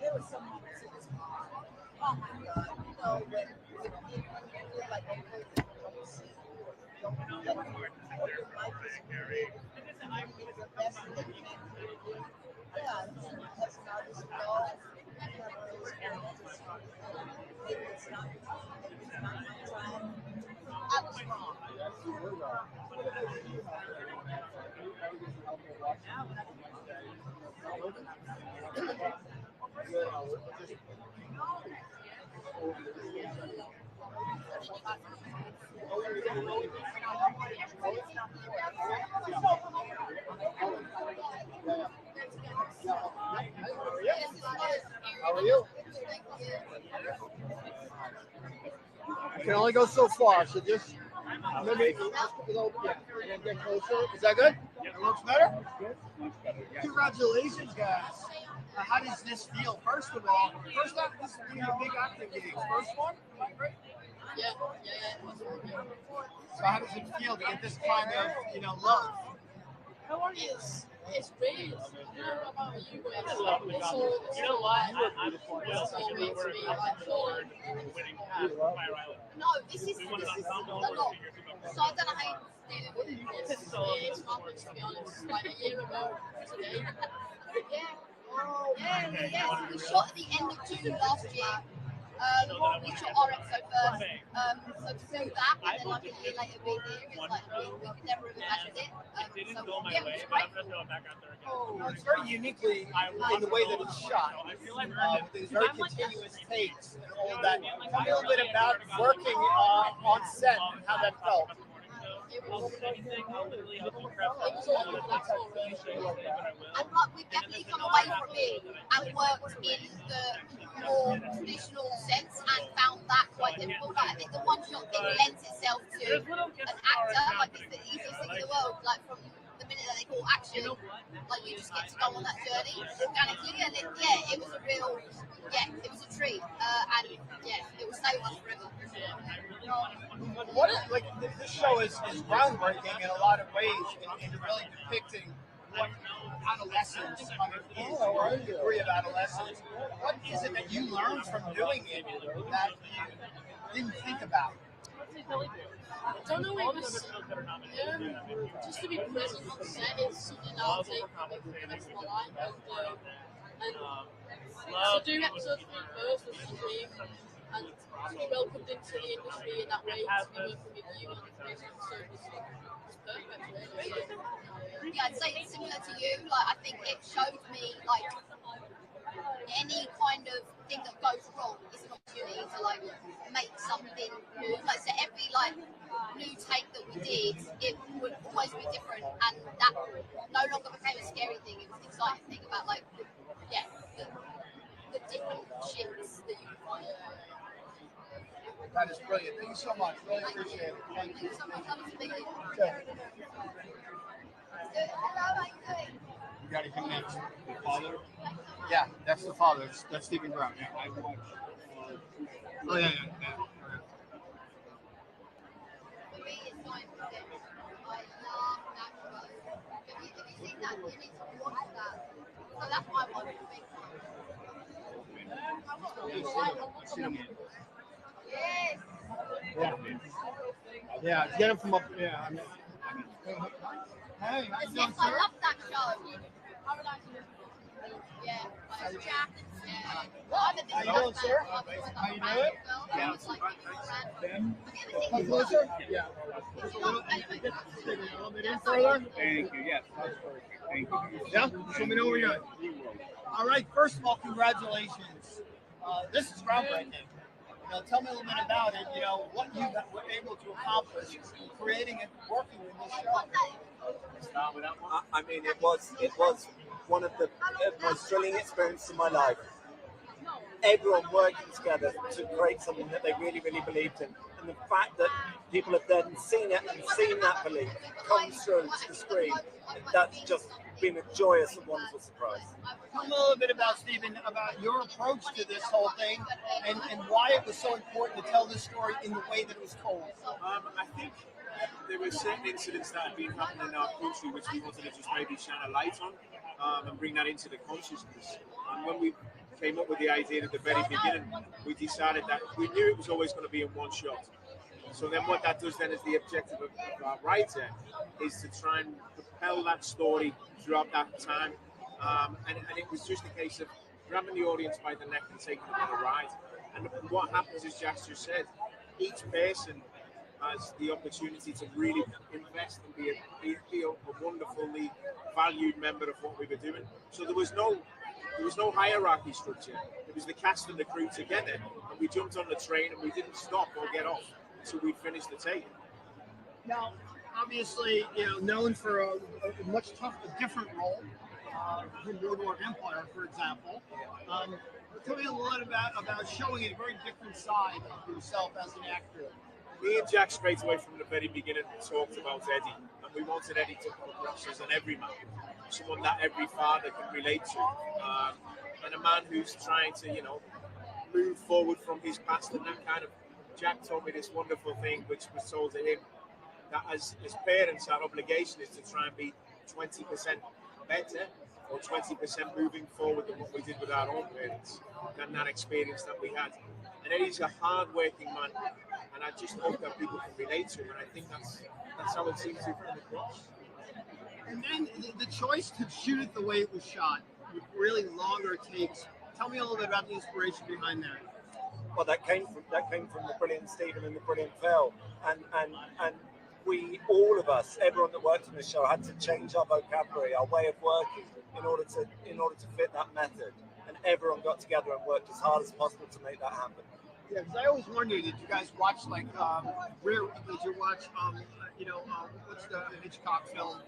There was some moments in this car. Oh my God, you know, when you feel like okay, don't see you or don't feel like your life is good. It's the best thing you can do. Yeah, as an artist, we all have those experiences. It's not my time. I was wrong. How are you? I can only go so far, so just maybe yeah, and then get closer. Is that good? It looks better? Congratulations, guys. How does this feel? First of all, first time this is your big acting gigs. First one? Yeah. So how does it feel to get this kind of, love? It's weird. I don't know about you, but it's all, you know what? It's all weird to me. Like, no, this is a lot. So I don't know how you deal with it. It's happened, to be honest. Like a year ago today. Yeah. We shot at the end of June last year. We shot our episode first. So to do that, and then like a year later being here, it's like we could never have imagined it. So yeah, it was great. It's very uniquely in the way that it's shot. There's very continuous takes and all of that. Tell me a little bit about working on set and how that felt. It was all really cool. And like, we've definitely come away from it and worked in the more traditional sense and found that quite difficult. But I think the one shot thing lends itself to an actor. Like, it's the easiest thing in the world. Like, from the minute that they call action, like, you just get to go on that journey organically. And it was a real, it was a treat. And it will stay with us forever. What is, like, this show is groundbreaking in a lot of ways in really depicting what adolescence, a degree of adolescence. What is it that you learned from doing it that you didn't think about? I don't know, it was just to be present on set is something that I'll take for the rest of my life. And to do episode 3 first was a dream, and to be welcomed into the industry in that way, to be working with you on the creation of the service was perfect, really. Yeah, I'd say it's similar to you. Like, I think it showed me, like, any kind of thing that goes wrong is an opportunity to, like, make something new. Like, so every, like, new take that we did, it would always be different, and that no longer became a scary thing. It was an exciting thing about, like, the different shifts that you can find. That is brilliant. Thank you so much. Really appreciate it. Thank you so much. Lovely to meet you. Okay. Hello, how are you doing? got anything next? The father. Yeah, that's the father. That's Stephen Brown. Yeah. I watched. Oh yeah. For me, it's Night of the Dead. I love that show. If you've seen that, you need to watch that. So that's why I wanted to make Yes. Yeah, get him from up. Yeah. Hey, how you Yes, doing, I sir? love that show. Yeah, like Jack. Yeah. How you doing, sir? How you doing? Yeah. Come closer? Yeah. Just a little bit in further? Thank you. Yes. Thank you. Yeah? Just let me know where you're at. All right, first of all, congratulations. This is groundbreaking. Tell me a little bit about it, what you were able to accomplish creating and working with this show. I mean, it was one of the most thrilling experiences of my life. Everyone working together to create something that they really, really believed in. And the fact that people have then seen it and seen that belief come through to the screen, that's just been a joyous and wonderful surprise. Tell me a little bit about, Stephen, about your approach to this whole thing and why it was so important to tell this story in the way that it was told. I think there were certain incidents that had been happening in our country which we wanted to just maybe shine a light on and bring that into the consciousness. And when we came up with the idea at the very beginning, we decided that we knew it was always going to be in one shot. So then what that does then is the objective of our writer is to try and propel that story throughout that time. And it was just a case of grabbing the audience by the neck and taking them on a ride. And what happens, as Jack just said, each person has the opportunity to really invest and be a wonderfully valued member of what we were doing. So there was no hierarchy structure. It was the cast and the crew together, and we jumped on the train and we didn't stop or get off until we finished the take. Now, obviously, known for a much different role from World War Empire, for example. Tell me a little bit about showing a very different side of yourself as an actor. Me and Jack straight away from the very beginning talked about Eddie, and we wanted Eddie to come across as an everyman, someone that every father can relate to, and a man who's trying to, move forward from his past and that kind of. Jack told me this wonderful thing, which was told to him, that as parents, our obligation is to try and be 20% better or 20% moving forward than what we did with our own parents, than that experience that we had. And Eddie's a hard-working man, and I just hope that people can relate to him, and I think that's how it seems to come across. And then the choice to shoot it the way it was shot, with really longer takes. Tell me a little bit about the inspiration behind that. Well, that came from the brilliant Stephen and the brilliant Phil, and we, all of us, everyone that worked on the show, had to change our vocabulary, our way of working, in order to fit that method. And everyone got together and worked as hard as possible to make that happen. Yeah, because I always wondered, did you guys watch what's the Hitchcock film?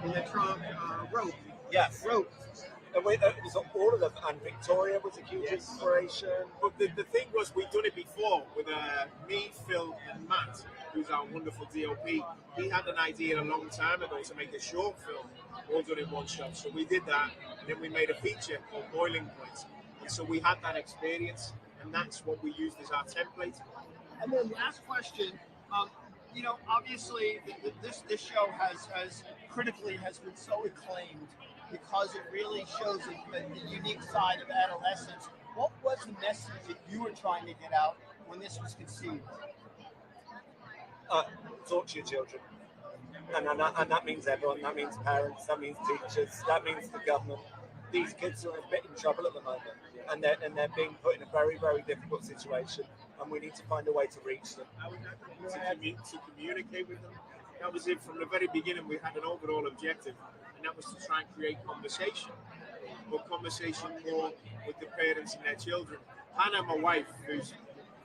In the trunk, Rope. Yes. Rope. It was all of them, and Victoria was a huge inspiration. But the thing was, we'd done it before with me, Phil, and Matt, who's our wonderful DOP. He had an idea a long time ago to make a short film, all done in one shot. So we did that, and then we made a feature called Boiling Point. And so we had that experience, and that's what we used as our template. And then last question, obviously this show has critically been so acclaimed because it really shows the unique side of adolescence. What was the message that you were trying to get out when this was conceived? Talk to your children. And that means everyone. That means parents. That means teachers. That means the government. These kids are a bit in trouble at the moment, and they're being put in a very, very difficult situation, and we need to find a way to reach them. To communicate with them. That was it from the very beginning. We had an overall objective, and that was to try and create conversation, but conversation more with the parents and their children. Hannah, my wife, who's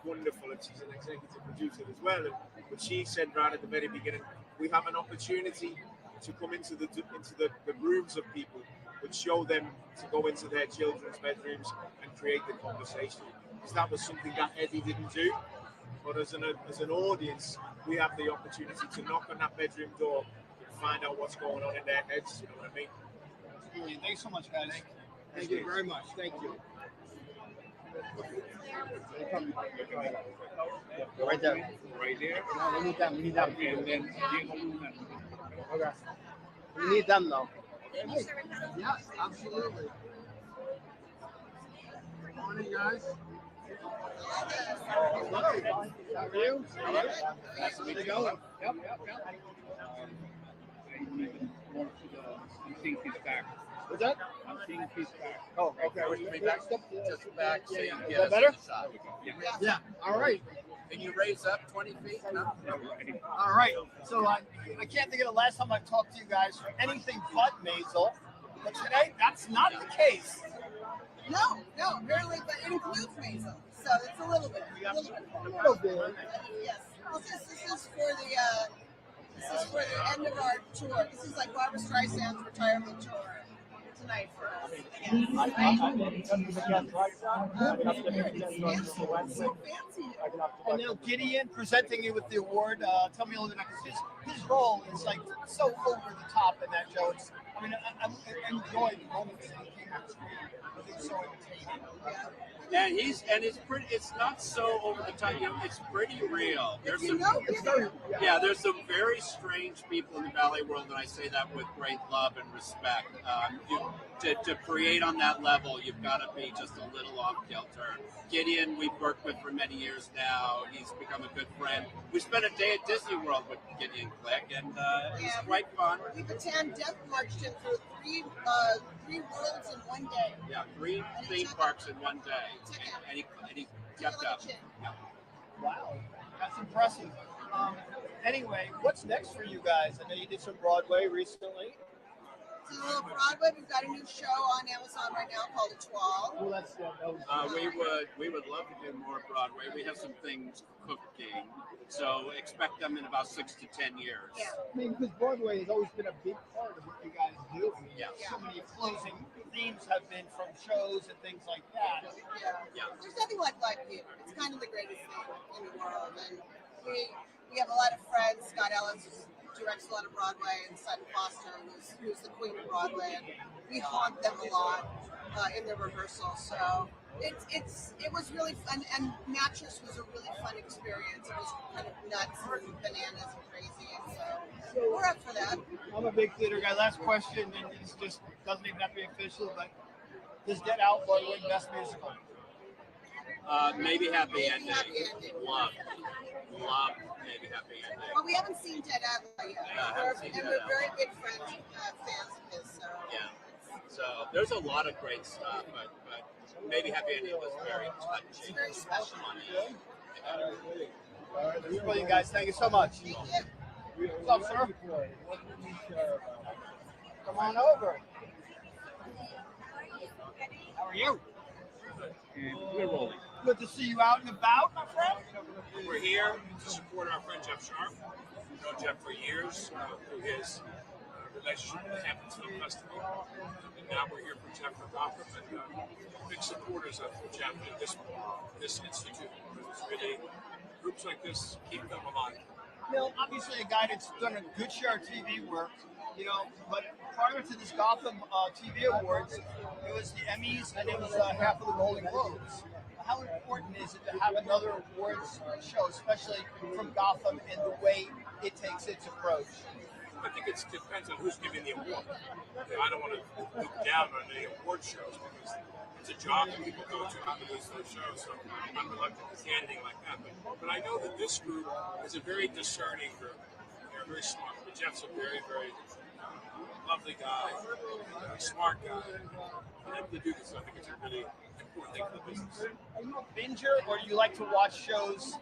wonderful, and she's an executive producer as well, but she said right at the very beginning, we have an opportunity to come into the rooms of people, but show them to go into their children's bedrooms and create the conversation. Because that was something that Eddie didn't do. But as an audience, we have the opportunity to knock on that bedroom door, find out what's going on in their heads. You know what I mean? Brilliant. Thanks so much, guys. Thank you very much. Thank you. Right there. Right there. No, we need them. We need them. And then Okay. We need them though. Yes, absolutely. Good morning, guys. How are you? All right. Nice to meet you. Going? Yep. I'm seeing he's back. What's that? I'm seeing he's back. Oh, okay. Just back so you can Is get that us better? in the shot. Yeah. All right. Can you raise up 20 feet? No? All right. So I can't think of the last time I talked to you guys for anything but Maisel. But today, that's not the case. No, barely, but it includes Maisel. So it's a little bit. A little bit. Yes. This is for the end of our tour. This is like Barbara Streisand's retirement tour tonight for us. And now Gideon presenting you with the award. Tell me a little bit about his role is like so over the top in that show. I'm enjoying the moments that he came on screen. I think it's so entertaining. And it's not so over the top. You know, it's pretty real. There's there's some very strange people in the ballet world, and I say that with great love and respect. To create on that level, you've got to be just a little off kilter. Gideon, we've worked with for many years now. He's become a good friend. We spent a day at Disney World with Gideon Click, and it was quite fun. We've Death marched him through three worlds in one day. Yeah, 3 theme parks in one day, and he kept up. Yeah. Wow, that's impressive. Anyway, what's next for you guys? I know you did some Broadway recently. So Broadway, we've got a new show on Amazon right now called Etoile. We would love to do more Broadway. We have some things cooking, so expect them in about 6 to 10 years. Yeah. I mean, because Broadway has always been a big part of what you guys do. I mean, so many closing themes have been from shows and things like that. Yeah. There's nothing like live theater. It's kind of the greatest thing in the world, and we have a lot of friends. Scott Ellis directs a lot of Broadway, and Sutton Foster, who's the queen of Broadway, and we haunt them a lot in the rehearsal. So it was really fun, and Mattress was a really fun experience. It was kind of nuts and bananas and crazy, and so we're up for that. I'm a big theater guy. Last question, and this just doesn't even have to be official, but does Get Out win Best Musical? Maybe Happy Ending. Love Maybe Happy Ending. Well, we haven't seen Dead Out yet. We're very big fans of his. So. Yeah. So there's a lot of great stuff, but Maybe Happy Ending was very touching. It's very special. All right, that's brilliant, guys. Thank you so much. Thank you. What's up, sir? Come on over. How are you? And we're rolling. Good to see you out and about, my friend. We're here to support our friend Jeff Sharp. We've known Jeff for years through his relationship with the Hampton Film Festival. And now we're here for Jeff for Gotham, and big supporters of Jeff and this institute. It's really, groups like this keep them alive. Now, obviously a guy that's done a good share of TV work, but prior to this Gotham TV Awards, it was the Emmys and it was half of the Golden Globes. How important is it to have another awards show, especially from Gotham and the way it takes its approach? I think it depends on who's giving the award. I don't want to look down on any award shows because it's a job that people go to and produce those shows, so I'm reluctant to say anything like that. But I know that this group is a very discerning group. They're very smart. But Jeff's a very, very lovely guy, smart guy. For them to do this, I think it's a really important thing for the business. Are you a binger or do you like to watch shows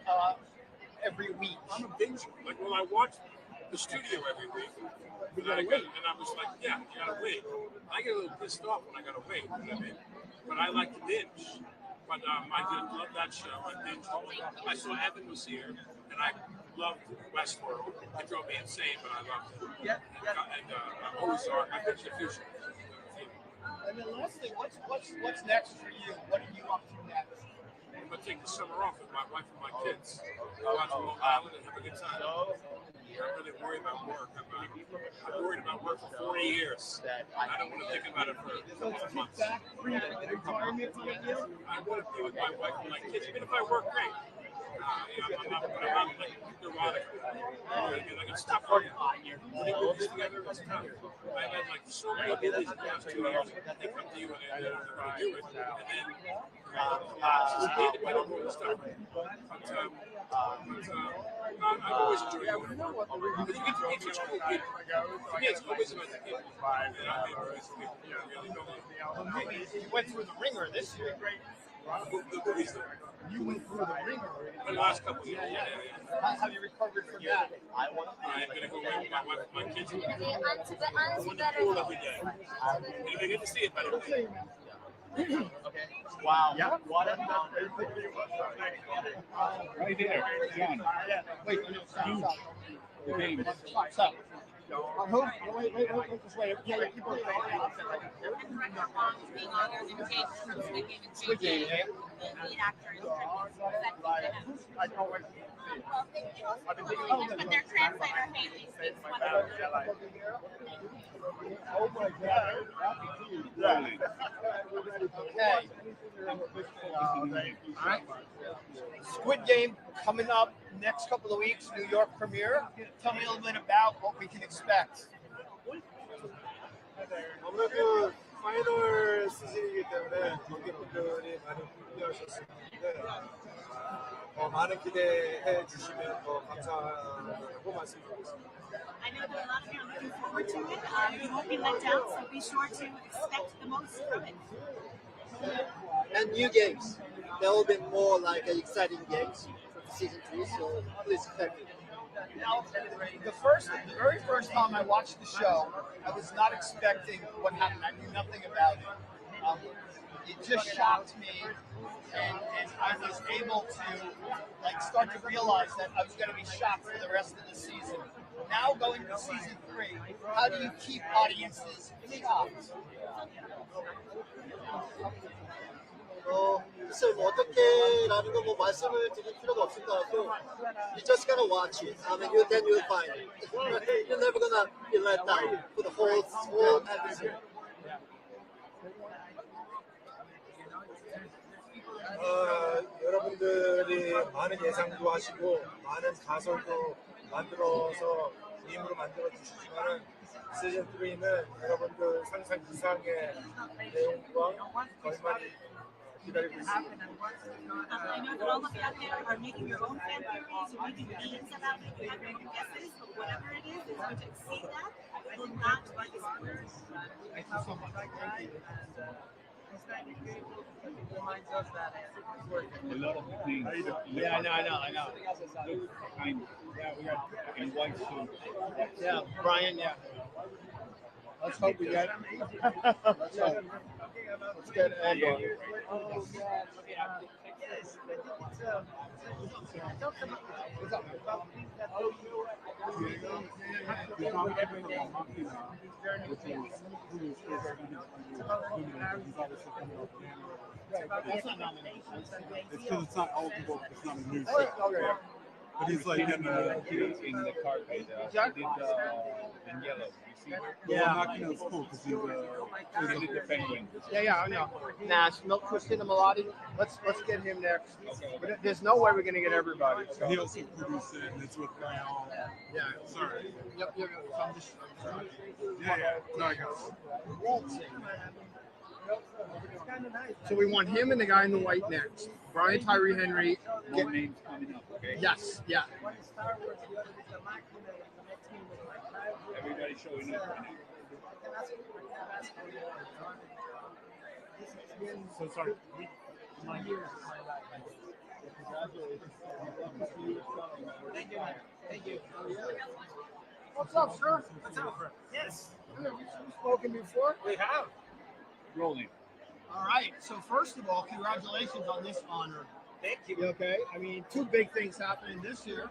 every week? I'm a binger. Like, well, I watch the studio every week. And I was like, yeah, you gotta wait. I get a little pissed off when I gotta wait. You know what I mean? But I like to binge. But I did love that show. I binged all of it. I saw Evan was here, and I loved Westworld. It drove me insane, but I loved it. Yeah. And Ozark. I binged a few shows. And then lastly, what's next for you? What are you up to next? I'm gonna take the summer off with my wife and my kids. Go out to Long Island and have a good time. not really worried about work. I'm worried about work for 40 years. I don't want to think about it for a couple of months. I want to be with my wife and my kids, even if I work great. I'm not like neurotic. I got stuff on putting movies together. It's tough. I've had like so many movies in the last 2 years. They come to you and they're going to do it. And then just independent movie stuff. I've always enjoyed it. It's cool people. For me, it's always about the people. And I think it's people really don't. You went through the ringer this year. The movies there. You went through the ringer. The last couple of years. Yeah. How have you recovered from that? I'm going to go away with my wife and my kids. On to I'm in the pool every day. And they get to see it better. Okay. Wow. Yeah. What a Right there, John. Wait, stop. The game. Stop. Who? Wait, just wait. Yeah, keep going. Being honored and Jake from Squid Game and Jake, the lead actor, is I can't wait. but their translator Haley speaks wonderful. Oh my God. Okay. All right. Squid Game coming up next couple of weeks, New York premiere. Tell me a little bit about what we can expect. 아무래도 파이널 시즌이기 때문에 관객분들이 많이 기대하셨는데 많은 기대해 주시면 더 감사하다고 말씀드리겠습니다. I know that a lot of you are looking forward to it. You won't be let down, so be sure to expect the most from it. And new games. There will be more like exciting games for season 3, so please expect it. The very first time I watched the show, I was not expecting what happened. I knew nothing about it. It just shocked me, and I was able to start to realize that I was going to be shocked for the rest of the season. Now going to season 3, how do you keep audiences shocked? 글쎄요, 뭐 어떻게라는 건 뭐 말씀을 드릴 필요가 없을 것 같고, you just gotta watch it. I mean, then you'll find it. You're never gonna be let down for the whole episode. 여러분들이 많은 예상도 하시고 많은 가설도 만들어서 게임으로 만들어 주시지만은 시즌 3는 여러분들 상상 이상의 내용과 결말이 기다리고 있습니다. I know that all of you out there are making your own fan theories, you're making memes about it, you have your own guesses, but whatever it is going to exceed that. It will not be disappointed. Thank you so much. A lot of the things. Yeah, I know. Look, we got in white suit. Yeah, Brian, yeah. Let's hope we get Let's hope. Let's get Ed on. That's not nomination. It's because it's not eligible. It's not a new show. Okay. But he's like in the carpet. He did in yellow. You see? Yeah. Makina was cool because he did the penguin. Yeah, I know. Christina Melati. Let's get him next. Okay. But there's no way we're gonna get everybody. So. He also produced it, and it's with Brian. Yeah. Sorry. Yep. I'm just. Yeah. No, I got it. So we want him and the guy in the white next. Brian Tyree Henry. More names coming up, okay? Yes, yeah. Everybody showing up right now. So sorry. Thank you. What's up, sir? What's up? Yes. Have you spoken before? We have. Rolling. All right. So first of all, congratulations on this honor. Thank you. Okay. I mean, 2 big things happening this year,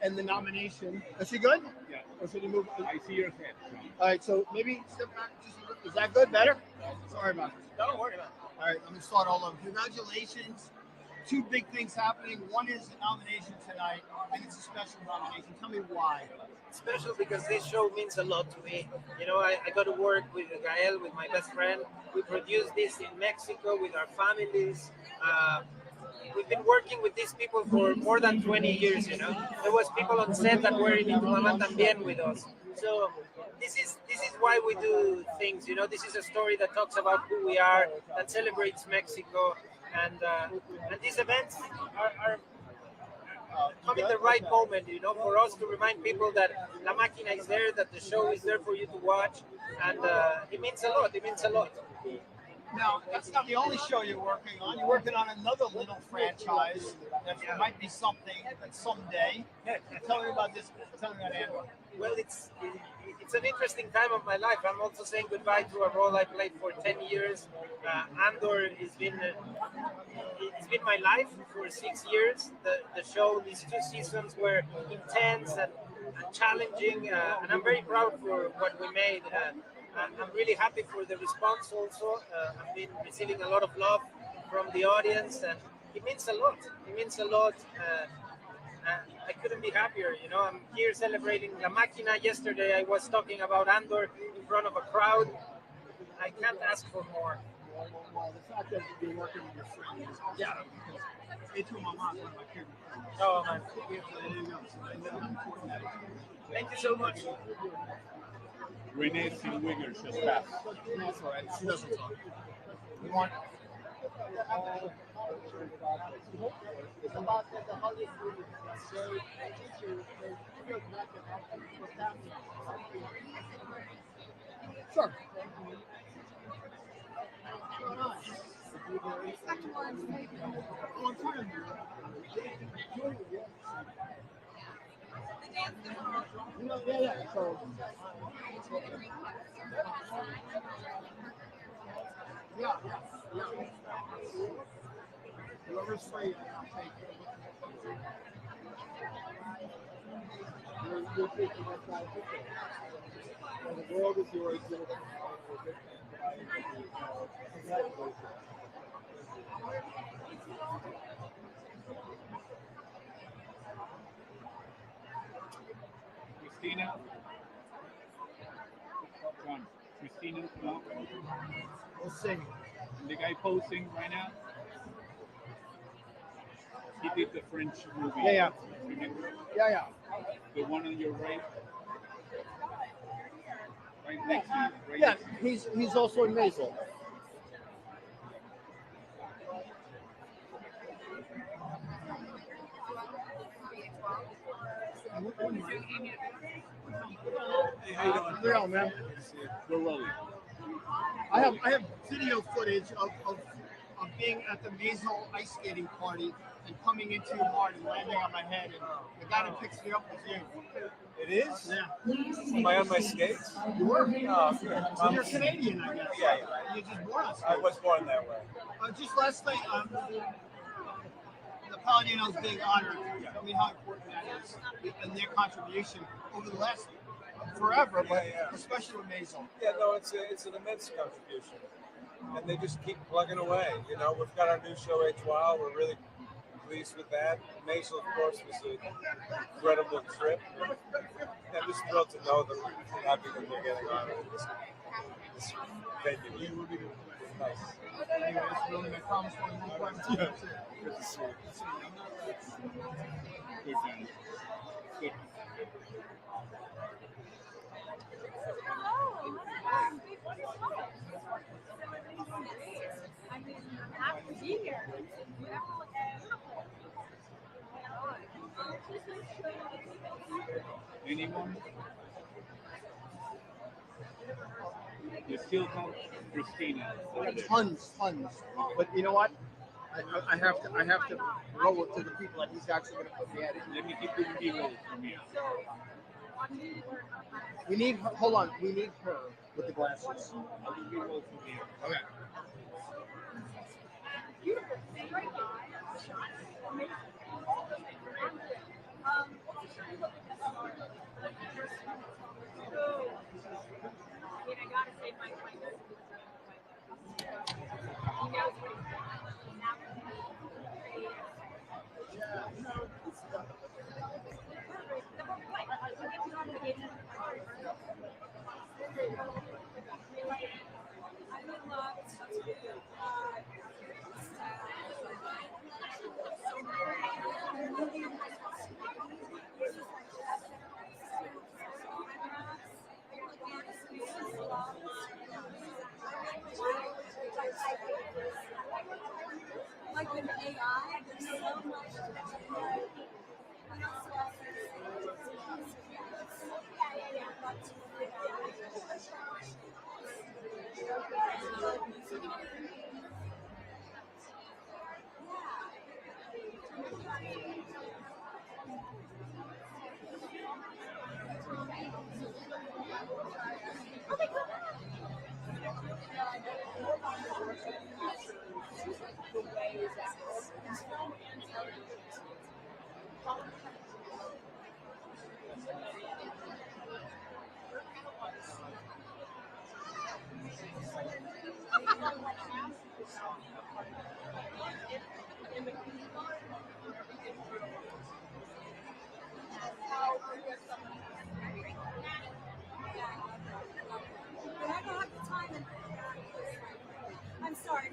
and the nomination. Is she good? Yeah. Or should you move? I see your head, John. All right. So maybe step back. Is that good? Better? Sorry about this. Don't worry about it. All right. Let me start all over. Congratulations two big things happening. One is the nomination tonight, and it's a special nomination. Tell me why. Special because this show means a lot to me. You know, I got to work with Gael, with my best friend. We produced this in Mexico with our families. We've been working with these people for more than 20 years, you know. There was people on set that were in Tu Mamá También with us. So this is why we do things, you know. This is a story that talks about who we are, that celebrates Mexico, and these events are come in the right moment, you know, for us to remind people that La Máquina is there, that the show is there for you to watch, and it means a lot. It means a lot. Now, that's not the only show you're working on. You're working on another little franchise that might be something that someday. Tell me about this. Tell me about Andor. Well, it's an interesting time of my life. I'm also saying goodbye to a role I played for 10 years. Andor has been it's been my life for 6 years. The show, these 2 seasons were intense and challenging, and I'm very proud for what we made. I'm really happy for the response also. I've been receiving a lot of love from the audience, and it means a lot. It means a lot. I couldn't be happier. You know, I'm here celebrating La Máquina. Yesterday I was talking about Andor in front of a crowd. I can't ask for more. Well, the fact that you're working with your friend is awesome. Yeah. It's one of my favorite friends. Oh, man. Thank you so much. Renée Zellweger just passed. That's all right. She doesn't talk. You want? Sure. Yeah. So, yeah. Whoever's free, I'll take it. You're taking that guy with you. And the world is yours. Congratulations. Christina? John, Christina, no? We'll sing. The guy posing right now? He did the French movie. Yeah. Remember? Yeah. The one on your right? Right next to you. Right Yeah, next to you. he's also in Maisel. Hey, how you doing? Good on, man. We're rolling. I have video footage of being at the Maisel ice skating party and coming in too hard and landing on my head, and the guy that picks me up was you. It is? Yeah. Am I on my skates? You were? Oh, good. So you're Canadian, I guess. Yeah. You're just born on skates. I was born that way. Just last night, the Paladinos being honored. I mean, how important that is, and their contribution over the last forever, but especially with Maisel. Yeah, no, it's an immense contribution, and they just keep plugging away. You know, we've got our new show, H. Wyle. We're really pleased with that. Maisel, of course, was an incredible trip. I'm just thrilled to know that we're happy that they're getting honored in this venue. Nice. Anyway, it's really my promise for one more time. Yeah. Good to see you. Good man. Good. I'm happy to be here. Anyone? You still have Christina over there. Tons. But you know what? I have to roll it to the people that he's actually going to put me at it. Let me keep doing B-roll from here. We need her. Hold on. We need her with the glasses. I'll do B-roll from here. Okay. Like with AI, there's so much But I don't have the time. I'm sorry.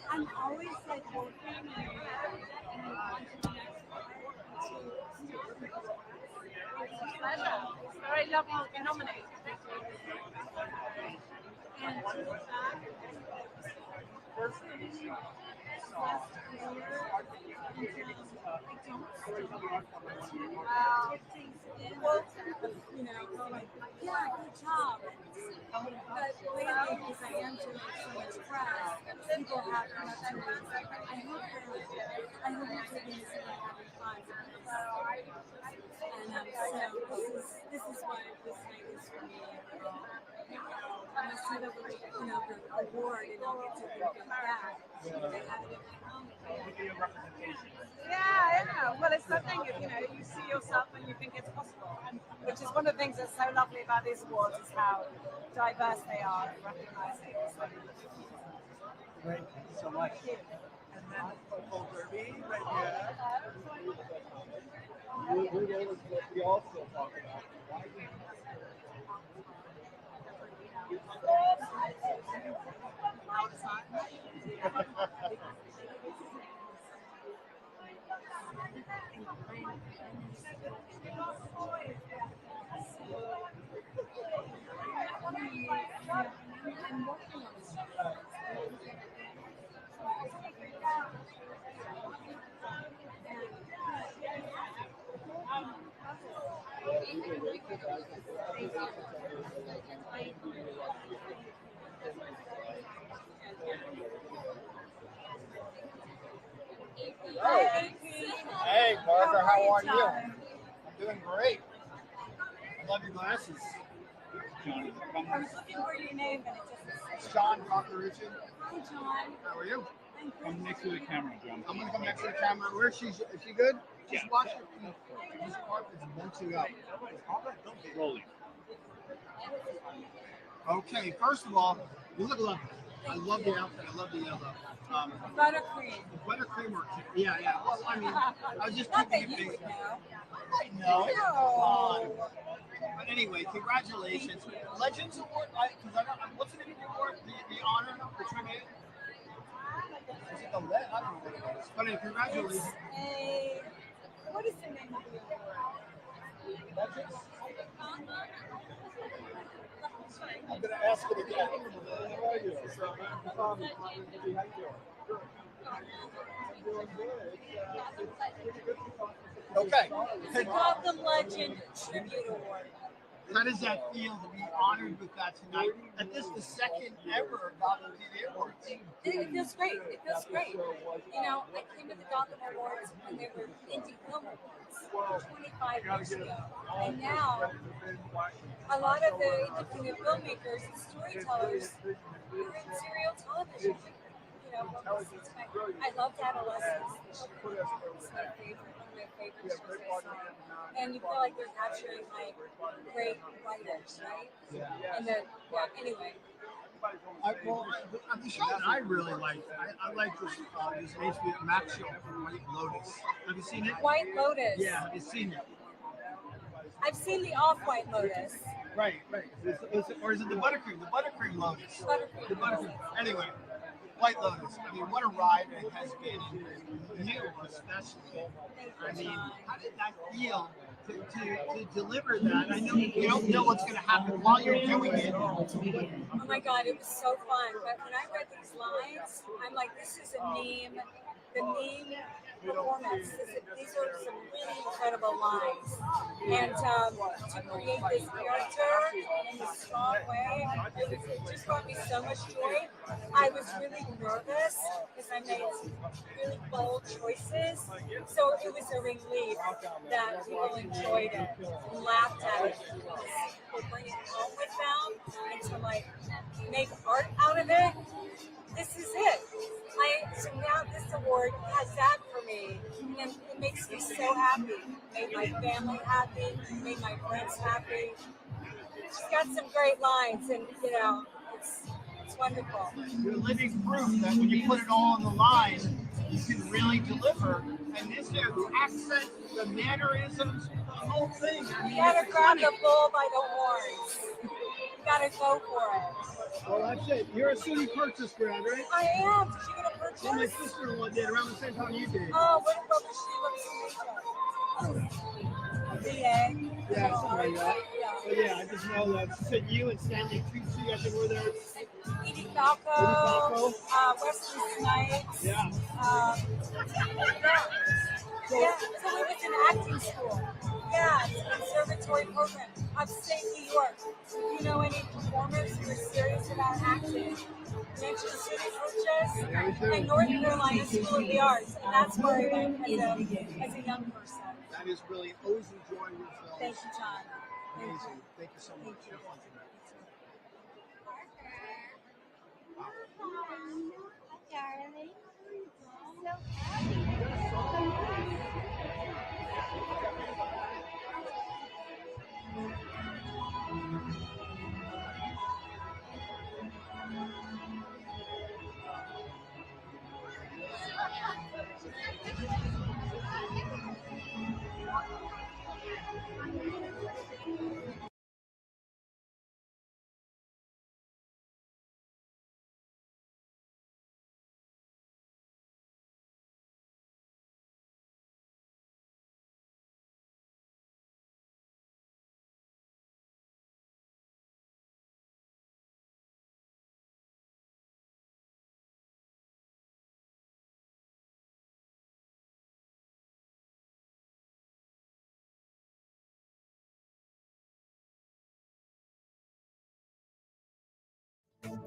I'm always like working and wanting to Pleasure. It's very lovely to be nominated. and to look back last year and I don't take things in, you know, like, yeah, good job. But lately, because I am doing so much press, people have come up to me and said, I hope you're taking this and having fun. And so this is what this night is for me. I'm going to see the award and I'll get to give it back. Yeah. Well, it's something, you see yourself and you think it's possible. Which is one of the things that's so lovely about these awards is how diverse they are and recognizing. Great, thank you so much. And then Purple Derby right here. We also talk about why we Hey, Parker, how are you? I'm doing great. I love your glasses. I was looking for your name, but it just Sean Cockerici. Hi, John. How are you? Come next to the camera, John. I'm gonna come next to the camera. Where is she? Is she good? Just Yeah. watch her feet. This carpet's bunching up. Rolling. Okay, first of all, you look lovely. I love the outfit. I love the yellow. Buttercream. Buttercream or yeah. Well, I mean, I was just Not keeping that it you basic. would know. I know. It's fun. But anyway, congratulations. Legends Award, what's the name of the award? The honor, the tribute? Is it the lead? I don't know what it is. But anyway, congratulations. What is the name of the award? Legends? I'm going to ask it again. How are you? How you doing? Okay. The Gotham Legend Tribute Award. How does that feel to be honored with that tonight? And this is the second ever Gotham TV Awards. It feels great. It feels great. You know, I came to the Gotham Awards when they were Indie Film Awards 25 years ago. And now, a lot of the independent filmmakers and storytellers are in serial television. You know, I loved Adolescence. It's my favorite, one of my favorite shows I saw. And you feel like they're capturing like great writers, right? And then, anyway. The show that I really like, I like this HBO Max show, White Lotus. Have you seen it? White Lotus. Yeah, have you seen it? I've seen the Off-White Lotus. Right. Or is it the Buttercream? The Buttercream Lotus. The Buttercream. Anyway, White Lotus. I mean, what a ride it has been. And you, especially. I mean, how did that feel to deliver that? I know you don't know what's going to happen while you're doing it. Oh my God, it was so fun. But when I read these lines, I'm like, this is the meme performance. These are some really incredible lines. And to create this character in a strong way, it just brought me so much joy. I was really nervous because I made some really bold choices. So it was a relief that people enjoyed it and laughed at it. People bring it home with them and to like make art out of it. This is it. So now this award has that for me, and it makes me so happy. Made my family happy, made my friends happy. She's got some great lines, and you know, it's wonderful. You're living proof that when you put it all on the line, you can really deliver. And this accent, the mannerisms, the whole thing. You gotta grab the bull by the horns. You gotta go for it. Well, that's it. You're a SUNY Purchase grad, right? I am. Did you get a purchase? Well, my sister-in-law did around the same time you did. Oh, what was she? VA. Yeah, something like that. But yeah, I just know that. She said you and Stanley Tucci, I think, were there. Edie Falco, Wesley Snipes. Yeah. Yeah, so we was in acting school. Yeah, it's a conservatory program. Upstate New York. If you know any performers who are serious about acting, mention SUNY Purchase and North Carolina School of the Arts. And that's where I went as a young person. That is really always enjoying your film. Thank you, John. Amazing. Thank you so much. Have fun tonight.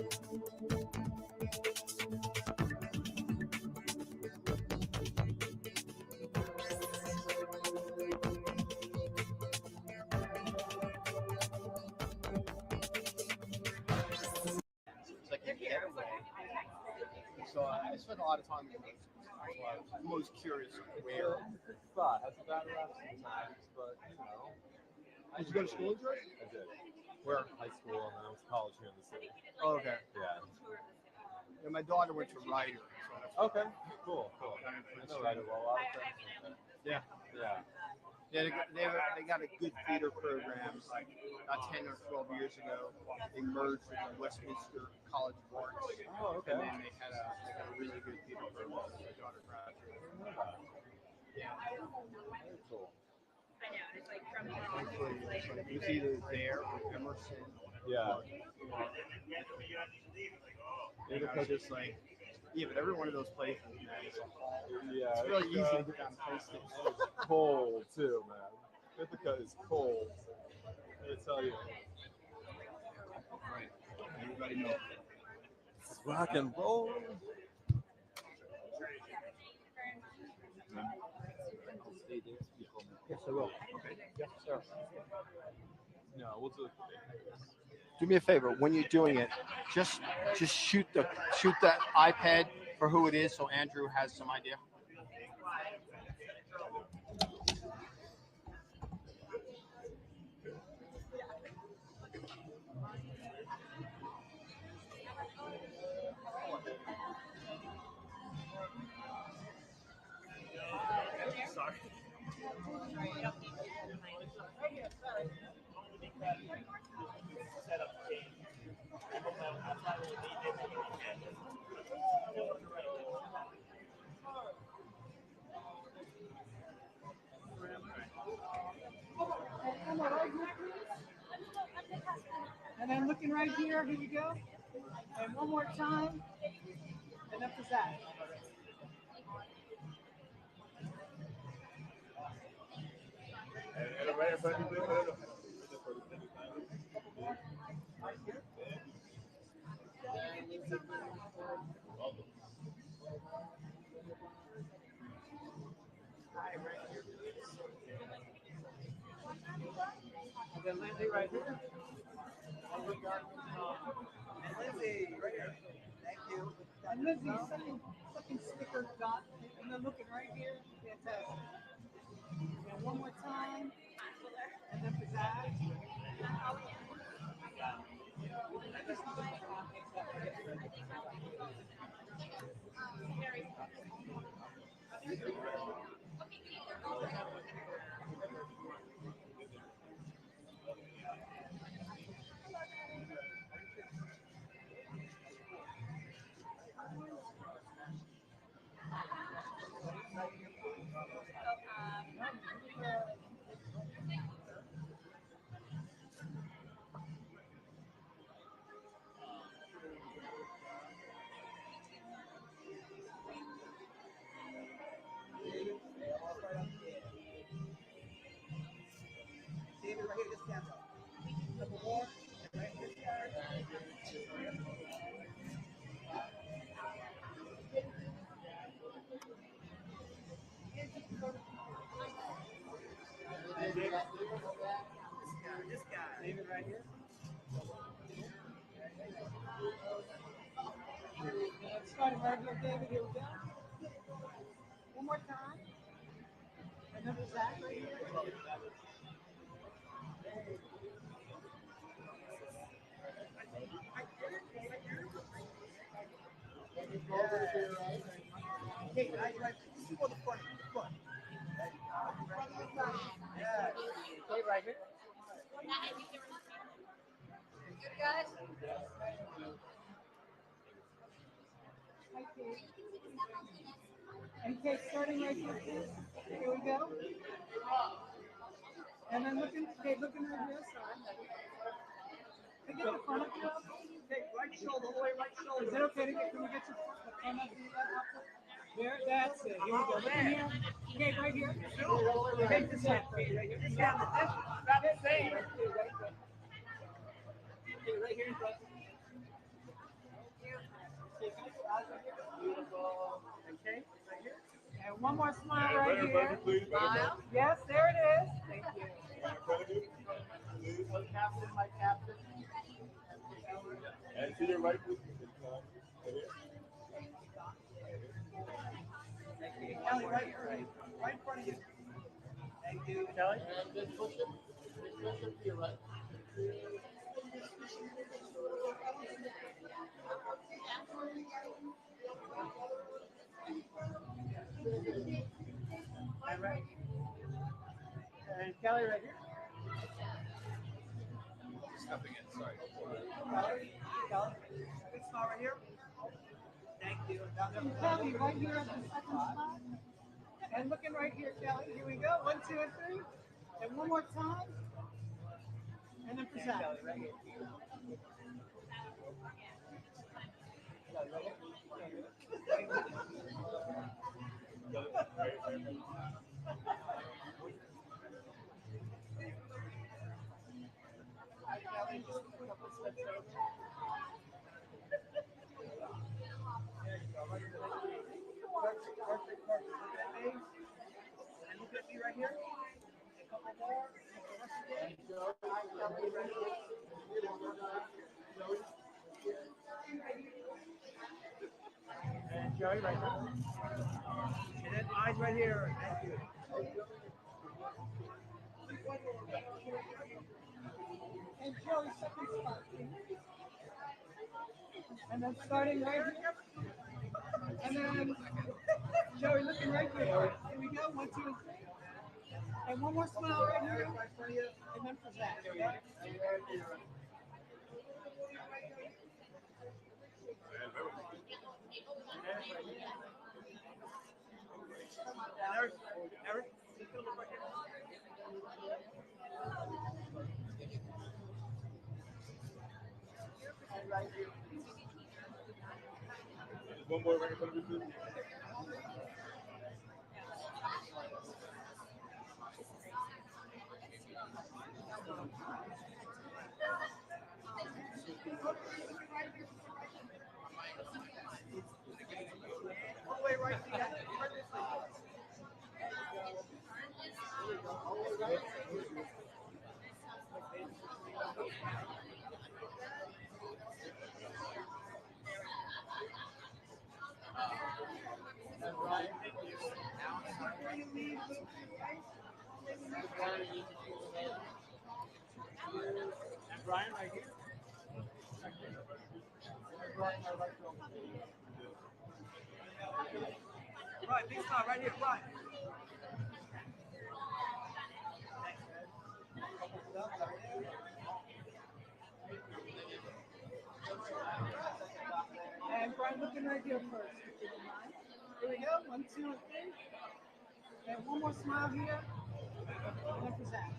It's like a getaway. So I spent a lot of time in the so I'm most curious where. But that's a bad rap sometimes, but you know. Did you go to school in Jersey? I did. Where? High school, and then I went to college here in the city. Oh, okay. Yeah. Yeah, my daughter went to Ryder. So that's Okay. Cool. I know Ryder well. A lot of friends. Yeah. Yeah. Yeah, they got a good theater program. Like about 10 or 12 years ago, they merged with the Westminster College of Arts. Oh, okay. And then they had a really good theater program. My daughter graduated. Yeah. Very cool. It was either there or Emerson. Yeah. Because it's like, yeah, but every one of those places, man, it's a hall. Yeah. It's really easy to get down places. And it's cold too, man. Ithaca is cold. I tell you. Right. Everybody knows. It's rock and roll. Yes, I will. Okay. Yes, sir. No, we'll do it. Do me a favor when you're doing it, just shoot that iPad for who it is, so Andrew has some idea. Sorry. And then looking right here we go. And one more time. And up to that. And then Lindsay right here. And Lindsay, right here. Thank you. And Lindsay, second sticker dot. And then looking right here. Fantastic. And one more time. And then for that. David, right here, just stand up. Couple more. And right here. This guy. David right here. Starting right here, David. Here we go. One more time. And then for Zach right here. Hey, right, this is for the front. Yeah. Okay, right here. Good guys. Okay, starting right here. Here we go. And then looking right here. Pick up the front of you. Okay, right shoulder, all the way right shoulder. Is it okay to get? Can we get your front of the there? That's it. Here we go. Looking here. Okay, right here. Take this hand. This hand, that's the same. Okay, right here in front. Beautiful. Okay, right here. And one more smile right here. Smile. Yes, there it is. Thank you. Oh, captain, my captain. And to your right, please. Thank you. Kelly, right here. Right in front of you. Thank you, Kelly. And just push it. Just push it to your right. And right. And Kelly right here. Stepping in, sorry. Kelly. Big smile right here. Thank you. Kelly, right here at the second spot. And looking right here, Kelly. Here we go. 1, 2, and 3. And one more time. And then present. Kelly, right here. Perfect. And look at me right here. A couple more. And Joey right here. And then eyes right here. Thank you. And Joey, second spot. And then starting right here. And then Joey looking right here. Here we go. 1, 2, and 3. And one more smile right here. And then present. Eric, just gonna look right here. And right here. One more right in front of you, please. All the way right together. Right this way. And Brian right here. Right, big smile right here, Brian. And Brian looking right here first. Here we go. 1, 2, and 3. And one more smile here. And then present.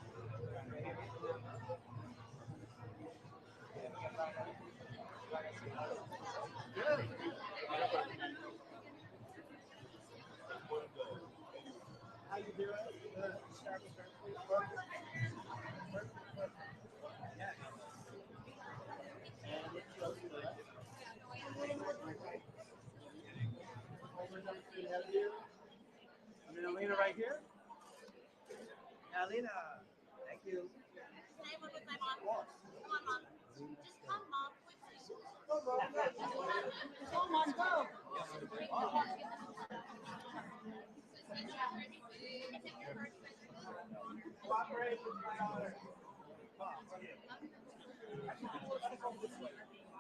Good. How you doing? Good. Start with her, please. Perfect. Yes. And let's go to the left. And then Alina right here. Alina, thank you. Say one with my mom. Come on, mom. Just come, mom. Come on, go. Cooperate with my daughter.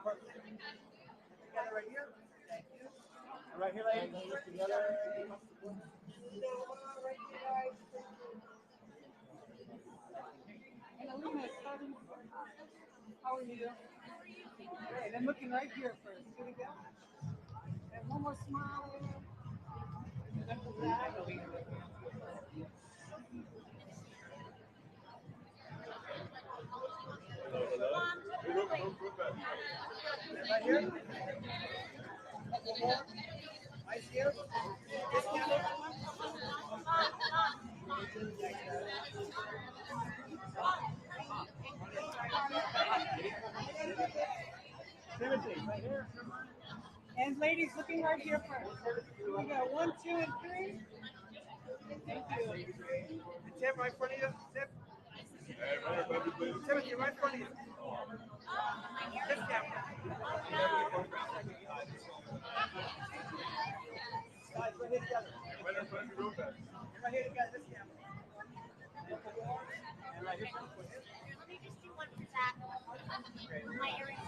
Perfect. Together right here. Thank you. Right here, ladies. Together. And Alina, starting. How are you? Great. I'm looking right here first. Here we go. And one more smile. And then for that, Alina. Right here. Couple more. Right here. This camera. Timothy, right here. And ladies. ladies looking right here first. We got 1, 2, and 3. Thank you. Tim, right in front of you. Tim. Timothy, right in front of you. This camera. Guys, right here together. Right here together. This camera. And right here. Let me just do one for Zach. My earrings.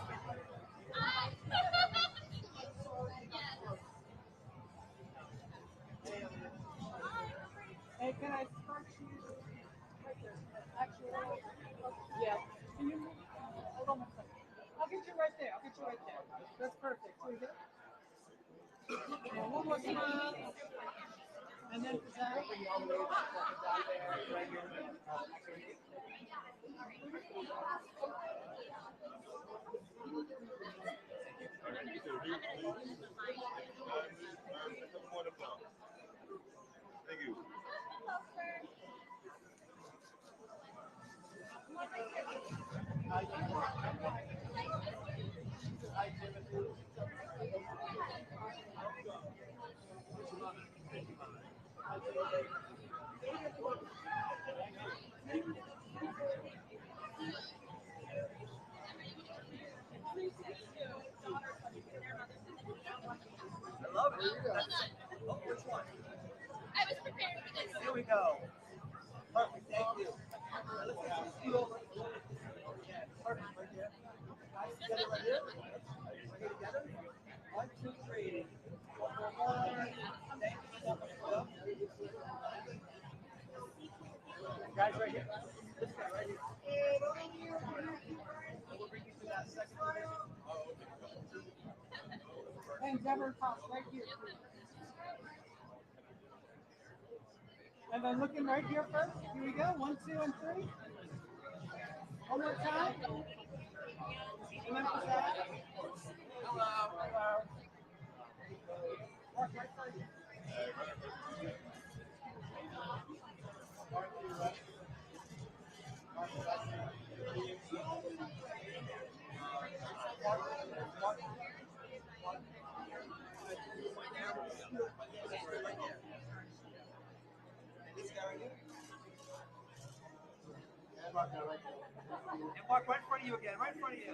Hey, can I start you right there? Actually, yeah. Can you move? Hold on one second. I'll get you right there. I'll get you right there. That's perfect. So you get and one more smile. And then for Zach. Thank you. I love it. Oh, which one? I was prepared for this. Here we go. Perfect. Thank you. Let's see over. Yeah, perfect. Right there. Guys, together right here. Right here together. 1, 2, 3. One more. Thank you so much. Guys, right here. This guy right here. We'll bring you to that second position. And Deborah Cox right here. And then looking right here first. Here we go. 1, 2, and 3. One more time. And then for Zach. Hello. Hello. Mark, right first. And Mark, right in front of you again. Right in front of you.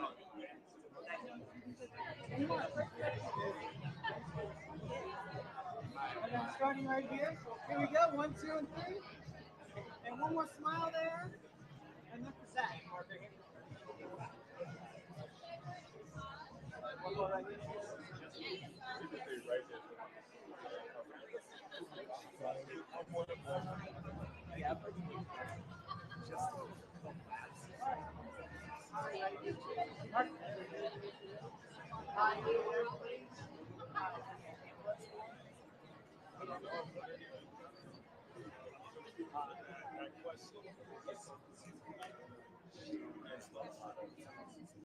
And then starting right here. Here we go. 1, 2, and 3. And one more smile there. And then for Zach. One more right here. Yeah.